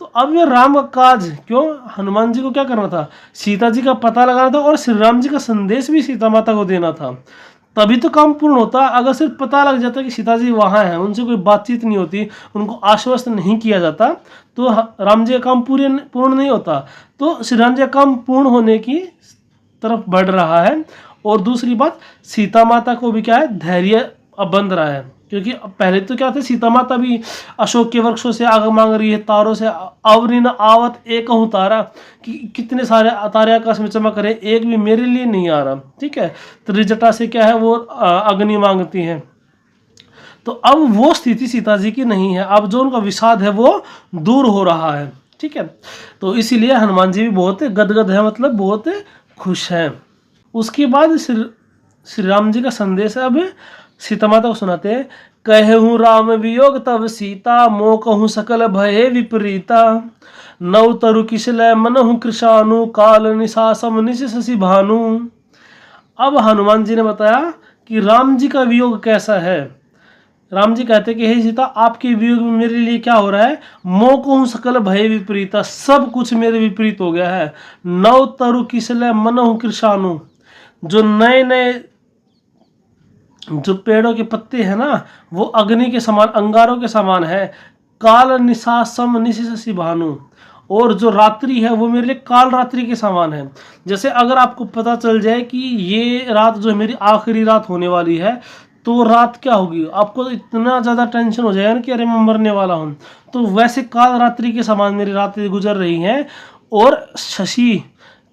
तो अब ये राम का काज, क्यों, हनुमान जी को क्या करना था, सीता जी का पता लगाना था और श्री राम जी का संदेश भी सीता माता को देना था, तभी तो काम पूर्ण होता। अगर सिर्फ पता लग जाता कि सीता जी वहाँ हैं, उनसे कोई बातचीत नहीं होती, उनको आश्वस्त नहीं किया जाता, तो राम जी का काम पूर्ण नहीं होता। तो श्री राम जी का काम पूर्ण होने की तरफ बढ़ रहा है। और दूसरी बात, सीता माता को भी क्या है, धैर्य अब बंध रहा है, क्योंकि पहले तो क्या थे, सीता माता भी अशोक के वृक्षों से आग मांग रही है, तारों से, अवरी न आवत एक हूँ तारा, कि कितने सारे तारे आकाश में चमक रहे, एक भी मेरे लिए नहीं आ रहा, ठीक है। त्रिजटा से क्या है, वो अग्नि मांगती है। तो अब वो स्थिति सीता जी की नहीं है, अब जो उनका विषाद है वो दूर हो रहा है, ठीक है। तो इसीलिए हनुमान जी भी बहुत गदगद है, मतलब बहुत खुश हैं। उसके बाद श्री राम जी का संदेश है, अब सीता माता को सुनाते हैं, कहूँ राम वियोग तब सीता, मो कहूँ सकल भय विपरीता, नव तरु किसलय मनहु कृशानु, काल निशासम निश शशि भानु। अब हनुमान जी ने बताया कि राम जी का वियोग कैसा है। राम जी कहते कि हे सीता, आपके वियोग में मेरे लिए क्या हो रहा है, मो कहूँ सकल भय विपरीता, सब कुछ मेरे विपरीत हो गया है। नव तरु किसलय मनहु कृशानु, जो नए नए जो पेड़ों के पत्ते हैं ना, वो अग्नि के समान, अंगारों के समान है। काल निशासम निशि भानु, और जो रात्रि है वो मेरे लिए काल रात्रि के समान है। जैसे अगर आपको पता चल जाए कि ये रात जो है मेरी आखिरी रात होने वाली है, तो रात क्या होगी, आपको इतना ज़्यादा टेंशन हो जाएगा ना कि अरे मैं मरने वाला हूँ। तो वैसे काल रात्रि के समान मेरी रात्रि गुजर रही हैं। और शशि,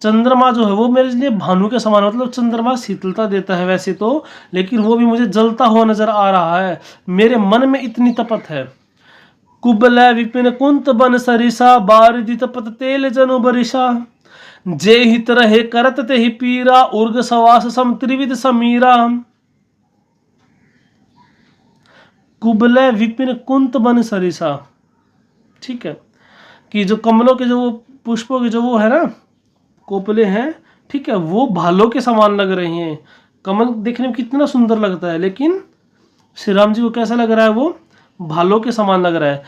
चंद्रमा जो है वो मेरे लिए भानु के समान, मतलब चंद्रमा शीतलता देता है वैसे तो, लेकिन वो भी मुझे जलता हुआ नजर आ रहा है, मेरे मन में इतनी तपत है। कुबलय विपिन कुंत बन सरिसा, बारिदि तपत तेल जनु बरिशा, जे हित रहे करत ते ही पीरा, उर्ग सवास सम त्रिविध समीरा। कुबलय विपिन कुंत बन सरिसा, ठीक है, कि जो कमलों के जो पुष्पों के जो वो है ना, कोपले हैं, ठीक है, वो भालों के समान लग रही हैं। कमल देखने में कितना सुंदर लगता है, लेकिन श्री राम जी को कैसा लग रहा है, वो भालों के समान लग रहा है।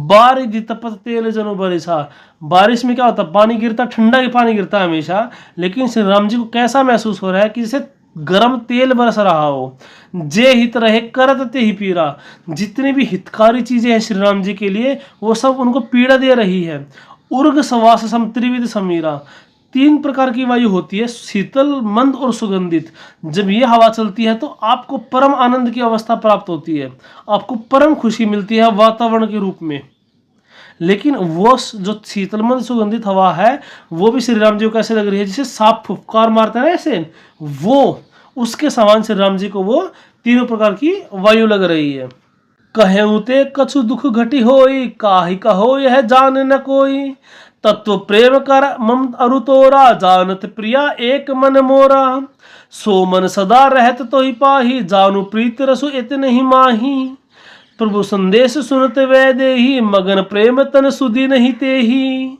बारिदि तपत तेल जनु बरिसा, बारिश में क्या होता है, पानी गिरता, ठंडा ही पानी गिरता है हमेशा, लेकिन श्री राम जी को कैसा महसूस हो रहा है कि जैसे गरम तेल बरस रहा हो। जे हित रहे करत ते ही पीरा, जितनी भी हितकारी चीजें हैं श्री राम जी के लिए वो सब उनको पीड़ा दे रही है। उर्ग सवास सम त्रिविध समीरा, 3 प्रकार की वायु होती है, शीतल, मंद और सुगंधित। जब ये हवा चलती है तो आपको परम आनंद की अवस्था प्राप्त होती है, आपको परम खुशी मिलती है वातावरण के रूप में। लेकिन वो जो शीतलमंद सुगंधित हवा है वो भी श्री राम जी को कैसे लग रही है, जैसे सांप फुफकार मारते हैं ऐसे, वो उसके समान श्री राम जी को वो 3 प्रकार की वायु लग रही है। कहेऊ ते कछु दुख घटी होई, काहि कहो यह जान न कोई। तत्व प्रेम कर मम अरु तोरा, जानत प्रिया एक मन मोरा। सो मन सदा रहत तो ही पाही, जानू प्रीत रसु इतने ही माही। प्रभु संदेश सुनते वै देही, मगन प्रेम तन सुधी नहीं तेही।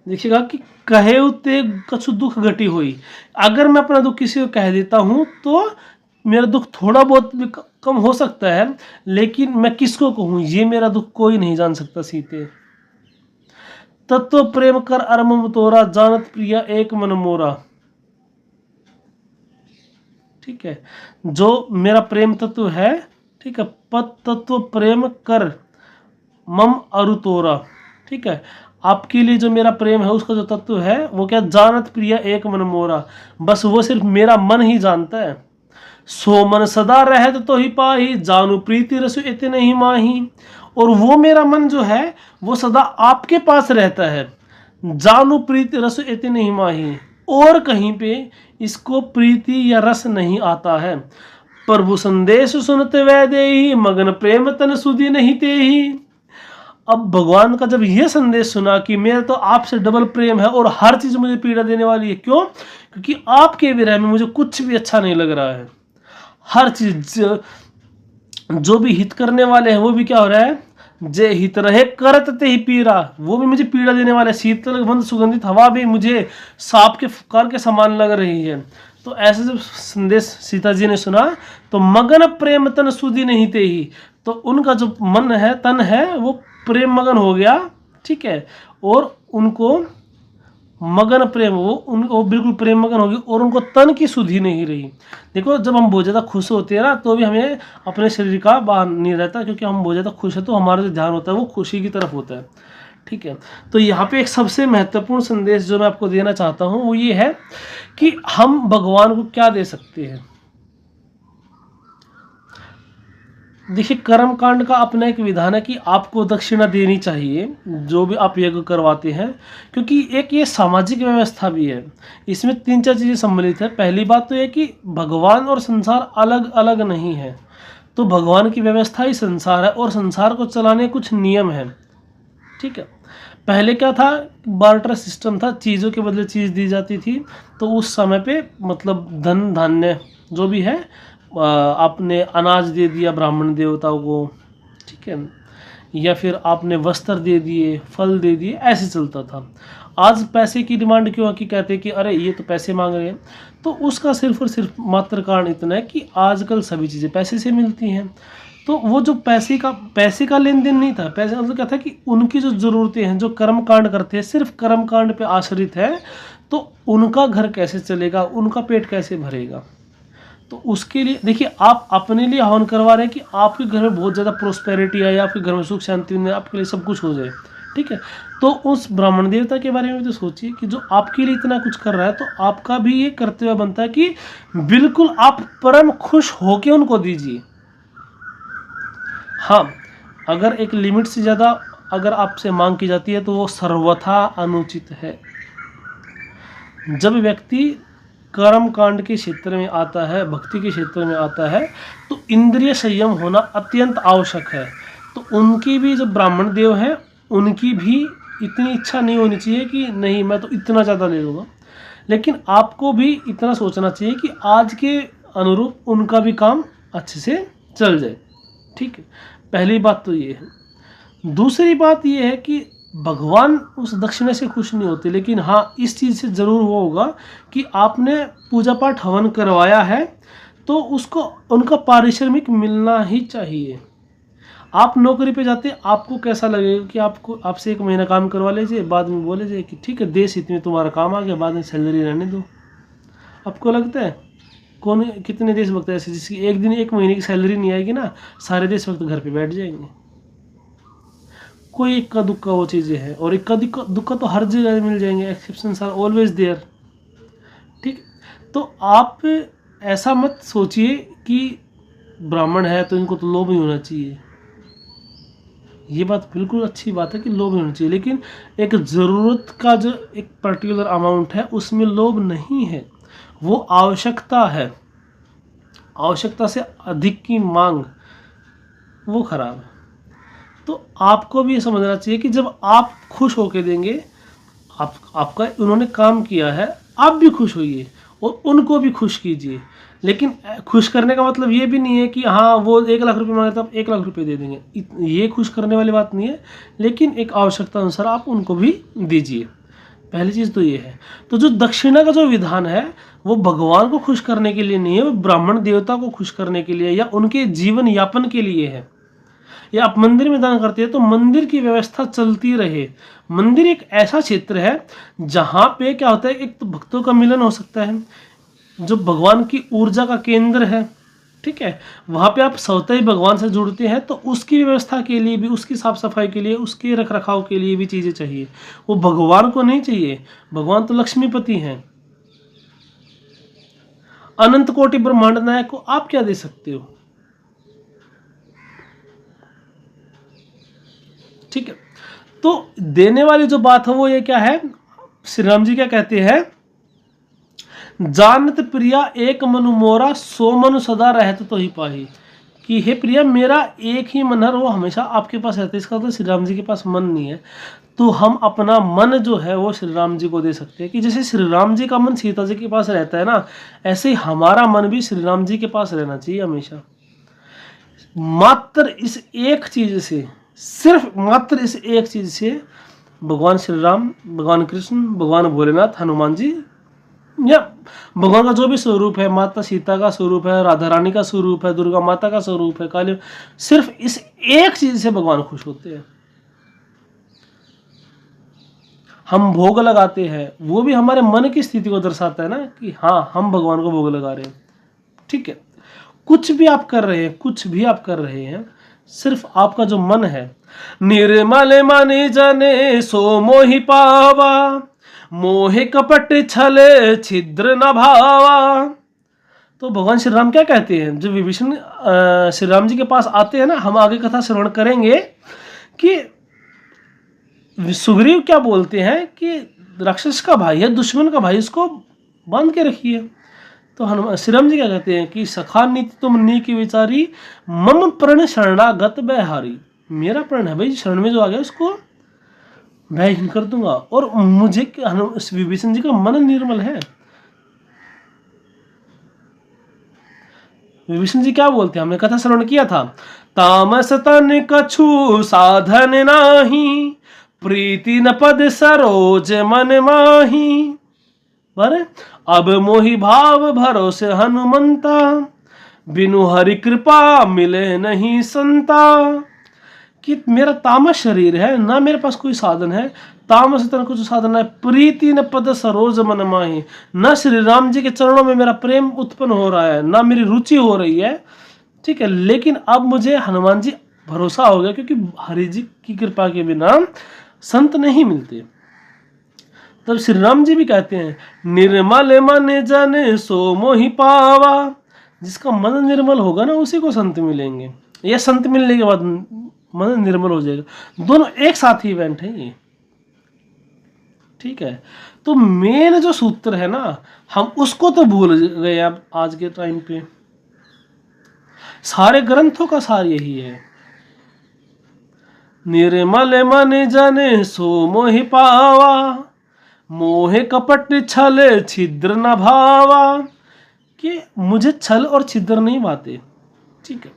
देखिएगा कि कहे उते कछु दुख घटी हुई, अगर मैं अपना दुख किसी को कह देता हूं तो मेरा दुख थोड़ा बहुत भी कम हो सकता है, लेकिन मैं किसको कहूं ये मेरा दुख कोई नहीं जान सकता सीते। तत्व प्रेम कर अरमम तोरा, जानत प्रिया एक मन मोरा। ठीक है, जो मेरा प्रेम तत्व है, ठीक है, पद तत्व प्रेम कर मम अरु तोरा। ठीक है, आपके लिए जो मेरा प्रेम है उसका जो तत्व है वो क्या, जानत प्रिया एक मन मोरा, बस वो सिर्फ मेरा मन ही जानता है। सो मन सदा रहत तो ही पाही, जानू प्रीति रसु इतने ही माही। और वो मेरा मन जो है वो सदा आपके पास रहता है, जानू प्रीति रसु इतने ही माही, और कहीं पे इसको प्रीति या रस नहीं आता है। प्रभु संदेश सुनते वै देही, मगन प्रेम तन सुधी नहीं तेही। अब भगवान का जब यह संदेश सुना कि मेरा तो आपसे डबल प्रेम है और हर चीज मुझे पीड़ा देने वाली है, क्यों? क्योंकि आपके विरह में मुझे कुछ भी अच्छा नहीं लग रहा है। हर चीज जो भी हित करने वाले हैं वो भी क्या हो रहा है, जे हित रहे करत ते ही पीरा, वो भी मुझे पीड़ा देने वाले। शीतल मंद सुगंधित हवा भी मुझे सांप के फुफकार के समान लग रही है। तो ऐसे जब संदेश सीता जी ने सुना तो मगन प्रेम तन सुधी नहीं ते ही, तो उनका जो मन है, तन है, वो प्रेम मगन हो गया। ठीक है, और उनको मगन प्रेम, वो बिल्कुल प्रेम मगन होगी और उनको तन की सुधि नहीं रही। देखो, जब हम बहुत ज़्यादा खुश होते हैं ना तो भी हमें अपने शरीर का बाहर नहीं रहता, क्योंकि हम बहुत ज़्यादा खुश है तो हमारा जो ध्यान होता है वो खुशी की तरफ होता है। ठीक है, तो यहाँ पे एक सबसे महत्वपूर्ण संदेश जो मैं आपको देना चाहता हूँ वो ये है कि हम भगवान को क्या दे सकते हैं। देखिए, कर्म कांड का अपना एक विधान है कि आपको दक्षिणा देनी चाहिए जो भी आप यज्ञ करवाते हैं, क्योंकि एक ये सामाजिक व्यवस्था भी है। इसमें 3-4 चीज़ें सम्मिलित है। पहली बात तो ये कि भगवान और संसार अलग अलग नहीं है, तो भगवान की व्यवस्था ही संसार है और संसार को चलाने कुछ नियम है। ठीक है, पहले क्या था, बार्टर सिस्टम था, चीज़ों के बदले चीज़ दी जाती थी। तो उस समय पे मतलब धन धान्य जो भी है, आपने अनाज दे दिया ब्राह्मण देवताओं को, ठीक है, या फिर आपने वस्त्र दे दिए, फल दे दिए, ऐसे चलता था। आज पैसे की डिमांड क्यों है कि कहते हैं कि अरे ये तो पैसे मांग रहे हैं, तो उसका सिर्फ और सिर्फ मात्र कारण इतना है कि आजकल सभी चीज़ें पैसे से मिलती हैं। तो वो जो पैसे का लेन देन नहीं था, पैसे मतलब क्या था कि उनकी जो ज़रूरतें हैं, जो कर्म कांड करते हैं सिर्फ कर्म कांड पे आश्रित है, तो उनका घर कैसे चलेगा, उनका पेट कैसे भरेगा। तो उसके लिए देखिए, आप अपने लिए हवन करवा रहे हैं कि आपके घर में बहुत ज़्यादा प्रोस्पेरिटी आए, आपके घर में सुख शांति में, आपके लिए सब कुछ हो जाए। ठीक है, तो उस ब्राह्मण देवता के बारे में भी तो सोचिए कि जो आपके लिए इतना कुछ कर रहा है, तो आपका भी ये कर्तव्य बनता है कि बिल्कुल आप परम खुश होके उनको दीजिए। हाँ, अगर एक लिमिट से ज़्यादा अगर आपसे मांग की जाती है तो वो सर्वथा अनुचित है। जब व्यक्ति कर्म कांड के क्षेत्र में आता है, भक्ति के क्षेत्र में आता है, तो इंद्रिय संयम होना अत्यंत आवश्यक है। तो उनकी भी जो ब्राह्मण देव हैं, उनकी भी इतनी इच्छा नहीं होनी चाहिए कि नहीं मैं तो इतना ज़्यादा ले लूँगा, लेकिन आपको भी इतना सोचना चाहिए कि आज के अनुरूप उनका भी काम अच्छे से चल जाए। ठीक है, पहली बात तो ये है। दूसरी बात ये है कि भगवान उस दक्षिणा से खुश नहीं होते, लेकिन हाँ, इस चीज़ से ज़रूर वो होगा कि आपने पूजा पाठ हवन करवाया है तो उसको उनका पारिश्रमिक मिलना ही चाहिए। आप नौकरी पे जाते, आपको कैसा लगेगा कि आपसे 1 महीना काम करवा लीजिए, बाद में बोले जाए कि ठीक है देश हित में तुम्हारा काम आ गया, बाद में सैलरी रहने दो। आपको लगता है? कौन कितने देशभक्त ऐसे जिसकी एक दिन एक महीने की सैलरी नहीं आएगी ना, सारे देशभक्त घर पे बैठ जाएंगे। कोई इक्का दुक्का वो चीज़ें हैं, और इक्का दुक्का तो हर जगह मिल जाएंगे, एक्सेप्शंस आर ऑलवेज देयर। ठीक, तो आप ऐसा मत सोचिए कि ब्राह्मण है तो इनको तो लोभ नहीं होना चाहिए। ये बात बिल्कुल अच्छी बात है कि लोभ नहीं होना चाहिए, लेकिन एक ज़रूरत का जो एक पर्टिकुलर अमाउंट है उसमें लोभ नहीं है, वो आवश्यकता है। आवश्यकता से अधिक की मांग वो खराब है। तो आपको भी ये समझना चाहिए कि जब आप खुश होके देंगे, आपका उन्होंने काम किया है, आप भी खुश होइए और उनको भी खुश कीजिए। लेकिन खुश करने का मतलब ये भी नहीं है कि हाँ वो 1 लाख रुपए मांगे तो आप 1 लाख रुपए दे देंगे, ये खुश करने वाली बात नहीं है। लेकिन एक आवश्यकता अनुसार आप उनको भी दीजिए। पहली चीज़ तो ये है। तो जो दक्षिणा का जो विधान है वो भगवान को खुश करने के लिए नहीं है, वो ब्राह्मण देवता को खुश करने के लिए या उनके जीवन यापन के लिए है। या आप मंदिर में दान करते हैं तो मंदिर की व्यवस्था चलती रहे। मंदिर एक ऐसा क्षेत्र है जहाँ पे क्या होता है, एक तो भक्तों का मिलन हो सकता है, जो भगवान की ऊर्जा का केंद्र है। ठीक है, वहाँ पे आप स्वतः ही भगवान से जुड़ते हैं, तो उसकी व्यवस्था के लिए भी, उसकी साफ सफाई के लिए, उसके रख रखाव के लिए भी चीज़ें चाहिए। वो भगवान को नहीं चाहिए, भगवान तो लक्ष्मीपति हैं। अनंत कोटि ब्रह्मांड नायक को आप क्या दे सकते हो? ठीक है, तो देने वाली जो बात है वो ये क्या है, श्री राम जी क्या कहते हैं, जानत प्रिया एक मनु मोरा, सो मनु सदा रहत तो ही पाही। कि हे प्रिया, मेरा एक ही मन है, वो हमेशा आपके पास रहता है। इसका तो श्री राम जी के पास मन नहीं है, तो हम अपना मन जो है वो श्री राम जी को दे सकते हैं। कि जैसे श्री राम जी का मन सीता जी के पास रहता है ना, ऐसे ही हमारा मन भी श्री राम जी के पास रहना चाहिए हमेशा। मात्र इस एक चीज से, सिर्फ मात्र इस एक चीज से भगवान श्री राम, भगवान कृष्ण, भगवान भोलेनाथ, हनुमान जी, या भगवान का जो भी स्वरूप है, माता सीता का स्वरूप है, राधा रानी का स्वरूप है, दुर्गा माता का स्वरूप है, काली, सिर्फ इस एक चीज से भगवान खुश होते हैं। हम भोग लगाते हैं, वो भी हमारे मन की स्थिति को दर्शाता है ना, कि हाँ हम भगवान को भोग लगा रहे हैं। ठीक है, कुछ भी आप कर रहे हैं, कुछ भी आप कर रहे हैं, सिर्फ आपका जो मन है, निर्मल मन जने सो मोहि पावा, मोहे कपट छल छिद्र न भावा। तो भगवान श्री राम क्या कहते हैं, जब विभीषण श्री राम जी के पास आते हैं ना, हम आगे कथा श्रवण करेंगे कि सुग्रीव क्या बोलते हैं कि राक्षस का भाई है, दुश्मन का भाई, इसको बांध के रखिए। तो हनुमान श्री राम जी क्या कहते हैं कि सखा नीति तुम नी की विचारी, मम प्रण शरणागत बहारी। मेरा प्रण है भाई, शरण में जो आ गया उसको मैं ही कर दूंगा। और मुझे विभीषण जी का मन निर्मल है। विभीषण जी क्या बोलते हैं, हमने कथा श्रवण किया था, तामस तन कछु साधन नाही, प्रीति न पद सरोज मन माही, पर अब मोहि भाव भरोसे हनुमंता, बिनु हरि कृपा मिले नहीं संता। कि मेरा तामस शरीर है ना, मेरे पास कोई साधन है, तामस तन कुछ साधन है, प्रीति न पद सरोज मन माही, न श्री राम जी के चरणों में मेरा प्रेम उत्पन्न हो रहा है, ना मेरी रुचि हो रही है। ठीक है, लेकिन अब मुझे हनुमान जी भरोसा हो गया, क्योंकि हरि जी की कृपा के बिना संत नहीं मिलते। तब श्री राम जी भी कहते हैं, निर्मल मन जन सो मोहि पावा। जिसका मन निर्मल होगा ना, उसी को संत मिलेंगे, या संत मिलने के बाद मन निर्मल हो जाएगा। दोनों एक साथ ही इवेंट है ये। ठीक है, तो मेन जो सूत्र है ना, हम उसको तो भूल गए अब आज के टाइम पे। सारे ग्रंथों का सार यही है, निर्मल मन जन सो मोहि पावा, मोहे कपट छल छिद्र न भावा। कि मुझे छल और छिद्र नहीं भाते। ठीक है,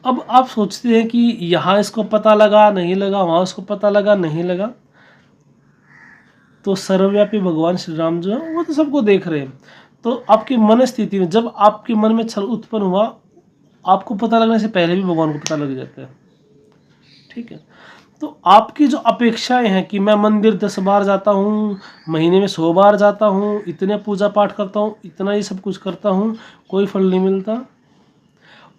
अब आप सोचते हैं कि यहाँ इसको पता लगा नहीं लगा, वहाँ उसको पता लगा नहीं लगा, तो सर्वव्यापी भगवान श्री राम जो है वो तो सबको देख रहे हैं। तो आपकी मन स्थिति में, जब आपके मन में छल उत्पन्न हुआ, आपको पता लगने से पहले भी भगवान को पता लग जाता है। ठीक है, तो आपकी जो अपेक्षाएं हैं कि मैं मंदिर 10 बार जाता हूँ, महीने में 100 बार जाता हूँ, इतने पूजा पाठ करता हूँ, इतना ये सब कुछ करता हूँ, कोई फल नहीं मिलता।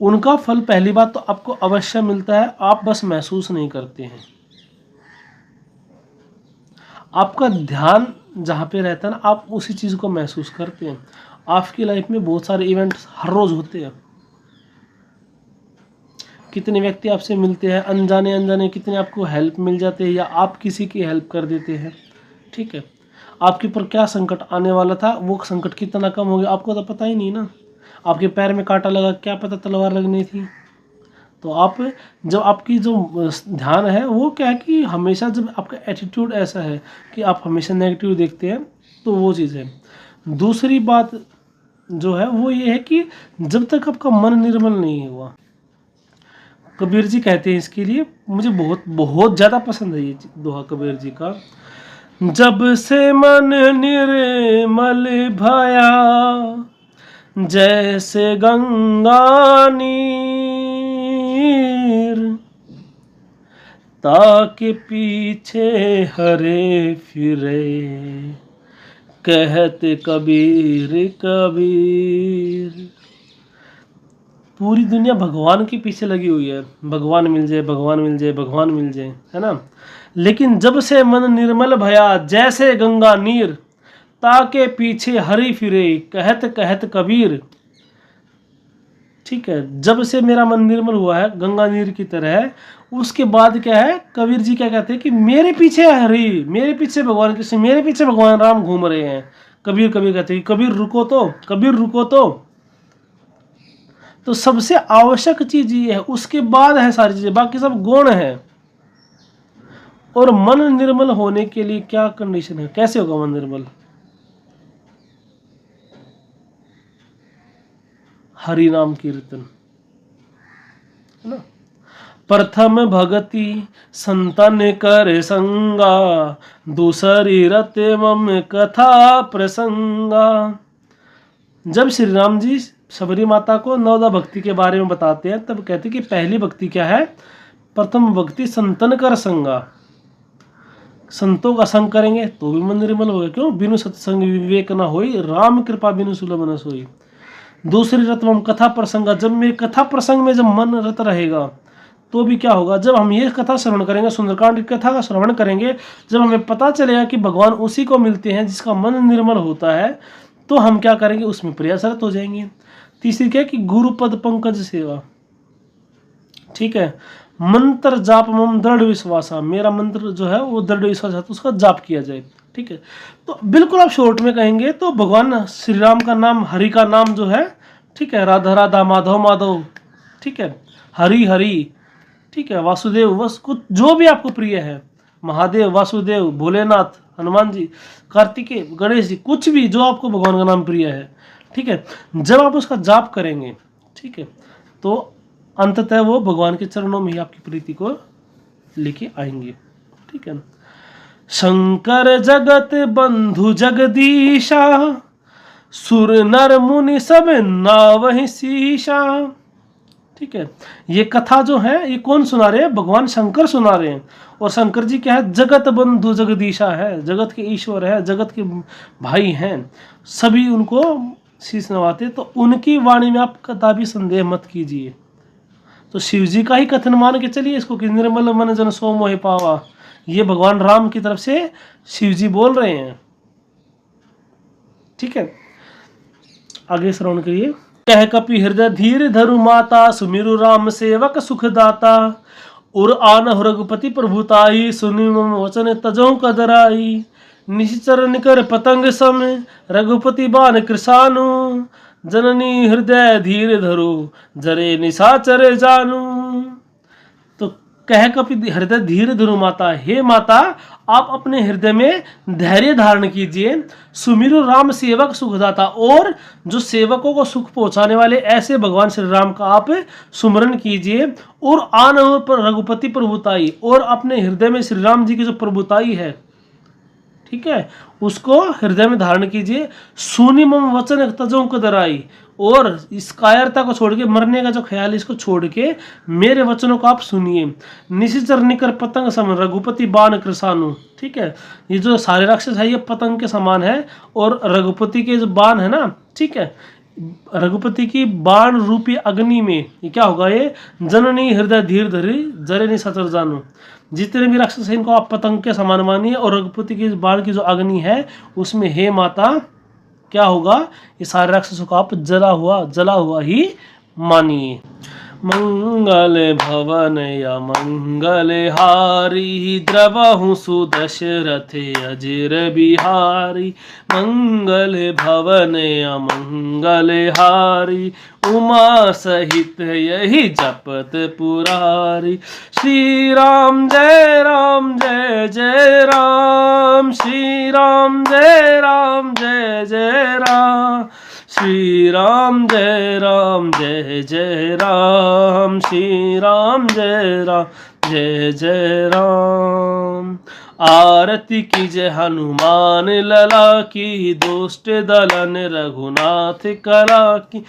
उनका फल पहली बात तो आपको अवश्य मिलता है, आप बस महसूस नहीं करते हैं। आपका ध्यान जहाँ पे रहता है ना, आप उसी चीज़ को महसूस करते हैं। आपकी लाइफ में बहुत सारे इवेंट्स हर रोज़ होते हैं। कितने व्यक्ति आपसे मिलते हैं, अनजाने अनजाने कितने आपको हेल्प मिल जाते हैं, या आप किसी की हेल्प कर देते हैं। ठीक है, आपके ऊपर क्या संकट आने वाला था, वो संकट कितना कम हो गया, आपको तो पता ही नहीं ना। आपके पैर में कांटा लगा, क्या पता तलवार लगनी थी। तो आप जब आपकी जो ध्यान है वो क्या है कि हमेशा जब आपका एटीट्यूड ऐसा है कि आप हमेशा नेगेटिव देखते हैं, तो वो चीज़ है। दूसरी बात जो है वो ये है कि जब तक आपका मन निर्मल नहीं हुआ, कबीर जी कहते हैं इसके लिए, मुझे बहुत बहुत ज़्यादा पसंद है ये दोहा कबीर जी का। जब से मन निर्मल भया, जैसे गंगा नीर, ताके पीछे हरे फिरे, कहते कबीर कबीर। पूरी दुनिया भगवान के पीछे लगी हुई है, भगवान मिल जाए, भगवान मिल जाए, भगवान मिल जाए, है ना। लेकिन जब से मन निर्मल भया, जैसे गंगा नीर, ताके पीछे हरि फिरे, कहत कहत कबीर। ठीक है, जब से मेरा मन निर्मल हुआ है गंगा नीर की तरह है, उसके बाद क्या है, कबीर जी क्या कहते हैं कि मेरे पीछे हरि, मेरे पीछे भगवान कृष्ण, मेरे पीछे भगवान राम घूम रहे हैं। कबीर कबीर कहते हैं कबीर रुको तो, कबीर रुको तो सबसे आवश्यक चीज ये है, उसके बाद है सारी चीजें, बाकी सब गौण है। और मन निर्मल होने के लिए क्या कंडीशन है, कैसे होगा मन निर्मल? हरि नाम कीर्तन, है ना। प्रथम भगति संतन कर संगा, दूसरी रत मम कथा प्रसंगा। जब श्री राम जी शबरी माता को नवदा भक्ति के बारे में बताते हैं, तब कहते हैं कि पहली भक्ति क्या है, प्रथम भक्ति संतन कर संगा। संतों का संग करेंगे तो भी मन निर्मल होगा। क्यों? बिनु सत्संग विवेक न होई, राम कृपा बिनु सुलभ न सोई। दूसरी रत्वम कथा प्रसंगा, जब मेरे कथा प्रसंग में जब मन रत रहेगा तो भी क्या होगा, जब हम ये कथा श्रवण करेंगे, सुंदरकांड की कथा का श्रवण करेंगे, जब हमें पता चलेगा कि भगवान उसी को मिलते हैं जिसका मन निर्मल होता है, तो हम क्या करेंगे, उसमें प्रयासरत हो जाएंगे। तीसरी क्या कि गुरु पद पंकज सेवा। ठीक है, मंत्र जाप मम दृढ़ विश्वासा, मेरा मंत्र जो है वो दृढ़ विश्वास है, तो उसका जाप किया जाए। ठीक है, तो बिल्कुल आप शॉर्ट में कहेंगे तो भगवान श्री राम का नाम, हरि का नाम जो है, ठीक है, राधा राधा माधव माधव, ठीक है, हरि हरि, ठीक है, वासुदेव, बस कुछ जो भी आपको प्रिय है, महादेव, वासुदेव, भोलेनाथ, हनुमान जी, कार्तिकेय, गणेश जी, कुछ भी जो आपको भगवान का नाम प्रिय है, ठीक है, जब आप उसका जाप करेंगे, ठीक है, तो अंततः वो भगवान के चरणों में ही आपकी प्रीति को लेके आएंगे। ठीक है, शंकर जगत बंधु जगदीशा, सुर नर मुनि सब नावहि शीशा। ठीक है, ये कथा जो है ये कौन सुना रहे हैं, भगवान शंकर सुना रहे हैं। और शंकर जी क्या है, जगत बंधु जगदीशा है, जगत के ईश्वर है, जगत के भाई हैं, सभी उनको शीश नवाते। तो उनकी वाणी में आप कदापि संदेह मत कीजिए। तो शिव जी का ही कथन मान के चलिए इसको कि निर्मल मन जन सो मोहि पावा, ये भगवान राम की तरफ से शिव जी बोल रहे हैं। ठीक है, आगे श्रवण करिए। कह कपि हृदय धीर धरु माता, सुमिरु राम सेवक सुखदाता। उर आनहु रघुपति प्रभुताई, सुनि मम वचन तजहु कदराई। निश्चर निकर पतंग सम, रघुपति बान कृसानु। जननी हृदय धीर धरु, जरे निशाचर जानू। तो कह कपि हृदय धीर धरु माता, हे माता आप अपने हृदय में धैर्य धारण कीजिए। सुमिरु राम सेवक सुखदाता, और जो सेवकों को सुख पहुंचाने वाले ऐसे भगवान श्री राम का आप सुमरन कीजिए। और आन पर रघुपति प्रभुताई, और अपने हृदय में श्री राम जी की जो प्रभुताई है, ठीक है, उसको हृदय में धारण कीजिए। सुनि मम वचन तजों कदराई, और इस कायरता को छोड़ के, मरने का जो ख्याल है इसको छोड़ के मेरे वचनों को आप सुनिए। निशिचर निकर पतंग सम रघुपति बाण कृसानु, ठीक है, ये जो सारे राक्षस है ये पतंग के समान है, और रघुपति के जो बाण है ना, ठीक है, रघुपति की बाण रूपी अग्नि में ये क्या होगा, ये जननी हृदय धीर धरी जरे नहीं सचर जानो। जितने भी राक्षस हैं इनको आप पतंग के समान मानिए, और रघुपति की बाण की जो अग्नि है उसमें हे माता क्या होगा, ये सारे राक्षसों को आप जला हुआ ही मानिए। मंगल भवन या मंगल हारी, द्रवहु सुदशरथ अजिर बिहारी। मंगल भवन या मंगल हारी, उमा सहित यही जपत पुरारी। श्री राम जय जय राम, श्री राम जय जय राम, श्री राम जय जय राम, श्री राम जय जय राम। आरती कीजय हनुमान लला की, दुष्ट दलन रघुनाथ कला की।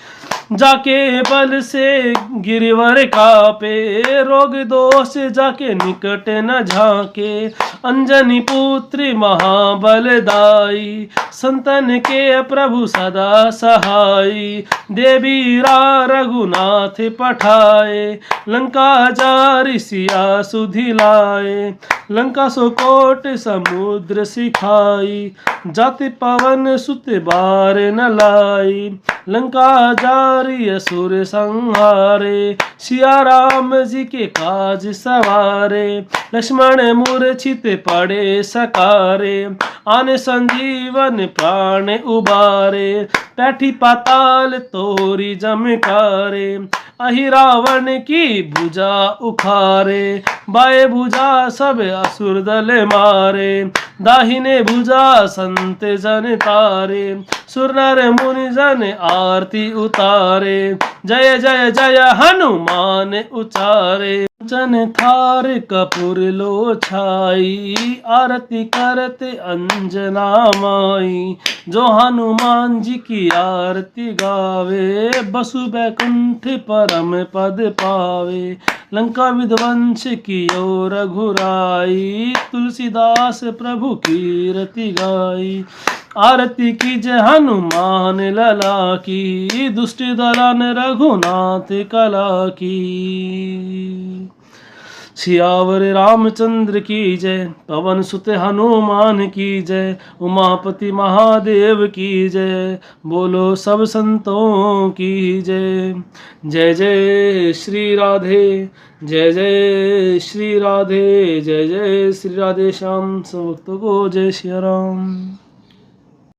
जाके बल से गिरवर कापे, रोग दोष जाके निकट न झाके। अंजनी पुत्री महाबलदाई, संतन के प्रभु सदा सहाई। देवीरा रघुनाथ पठाए, लंका जारि सिया सुधिलाए। लंका सो कोट समुद्र सिखाई, जाति पवन सुत बार न लाई। लंका जारी असुर संहारे, सिया राम जी के काज सवारे। लक्ष्मण मूर्छित पड़े सकारे, आने संजीवन प्राण उबारे। बैठी पाताल तोरी जमकारे, अहि रावण की भुजा उखारे। बाएं भुजा सब असुर दल मारे, दाहिने भुजा संत जन तारे। सुर नर मुनि जन आरती उतारे, जय जय जय हनुमान उचारे। जन थार कपूर लो छाई, आरती करते अंजना माई। जो हनुमान जी की आरती गावे, बसु बैकुंठ परम पद पावे। लंका विध्वंस कियो रघुराई, तुलसीदास प्रभु कीरति गाई। आरती कीजय हनुमान लला की, दुष्ट दलन रघुनाथ कला की। सियावर रामचंद्र की जय, पवन सुत हनुमान की जय। उमापति महादेव की जय, बोलो सब संतों की जय। जय जय श्री राधे, जय जय श्री राधे, जय जय श्री राधे श्याम। सब भक्तों को जय श्री राम।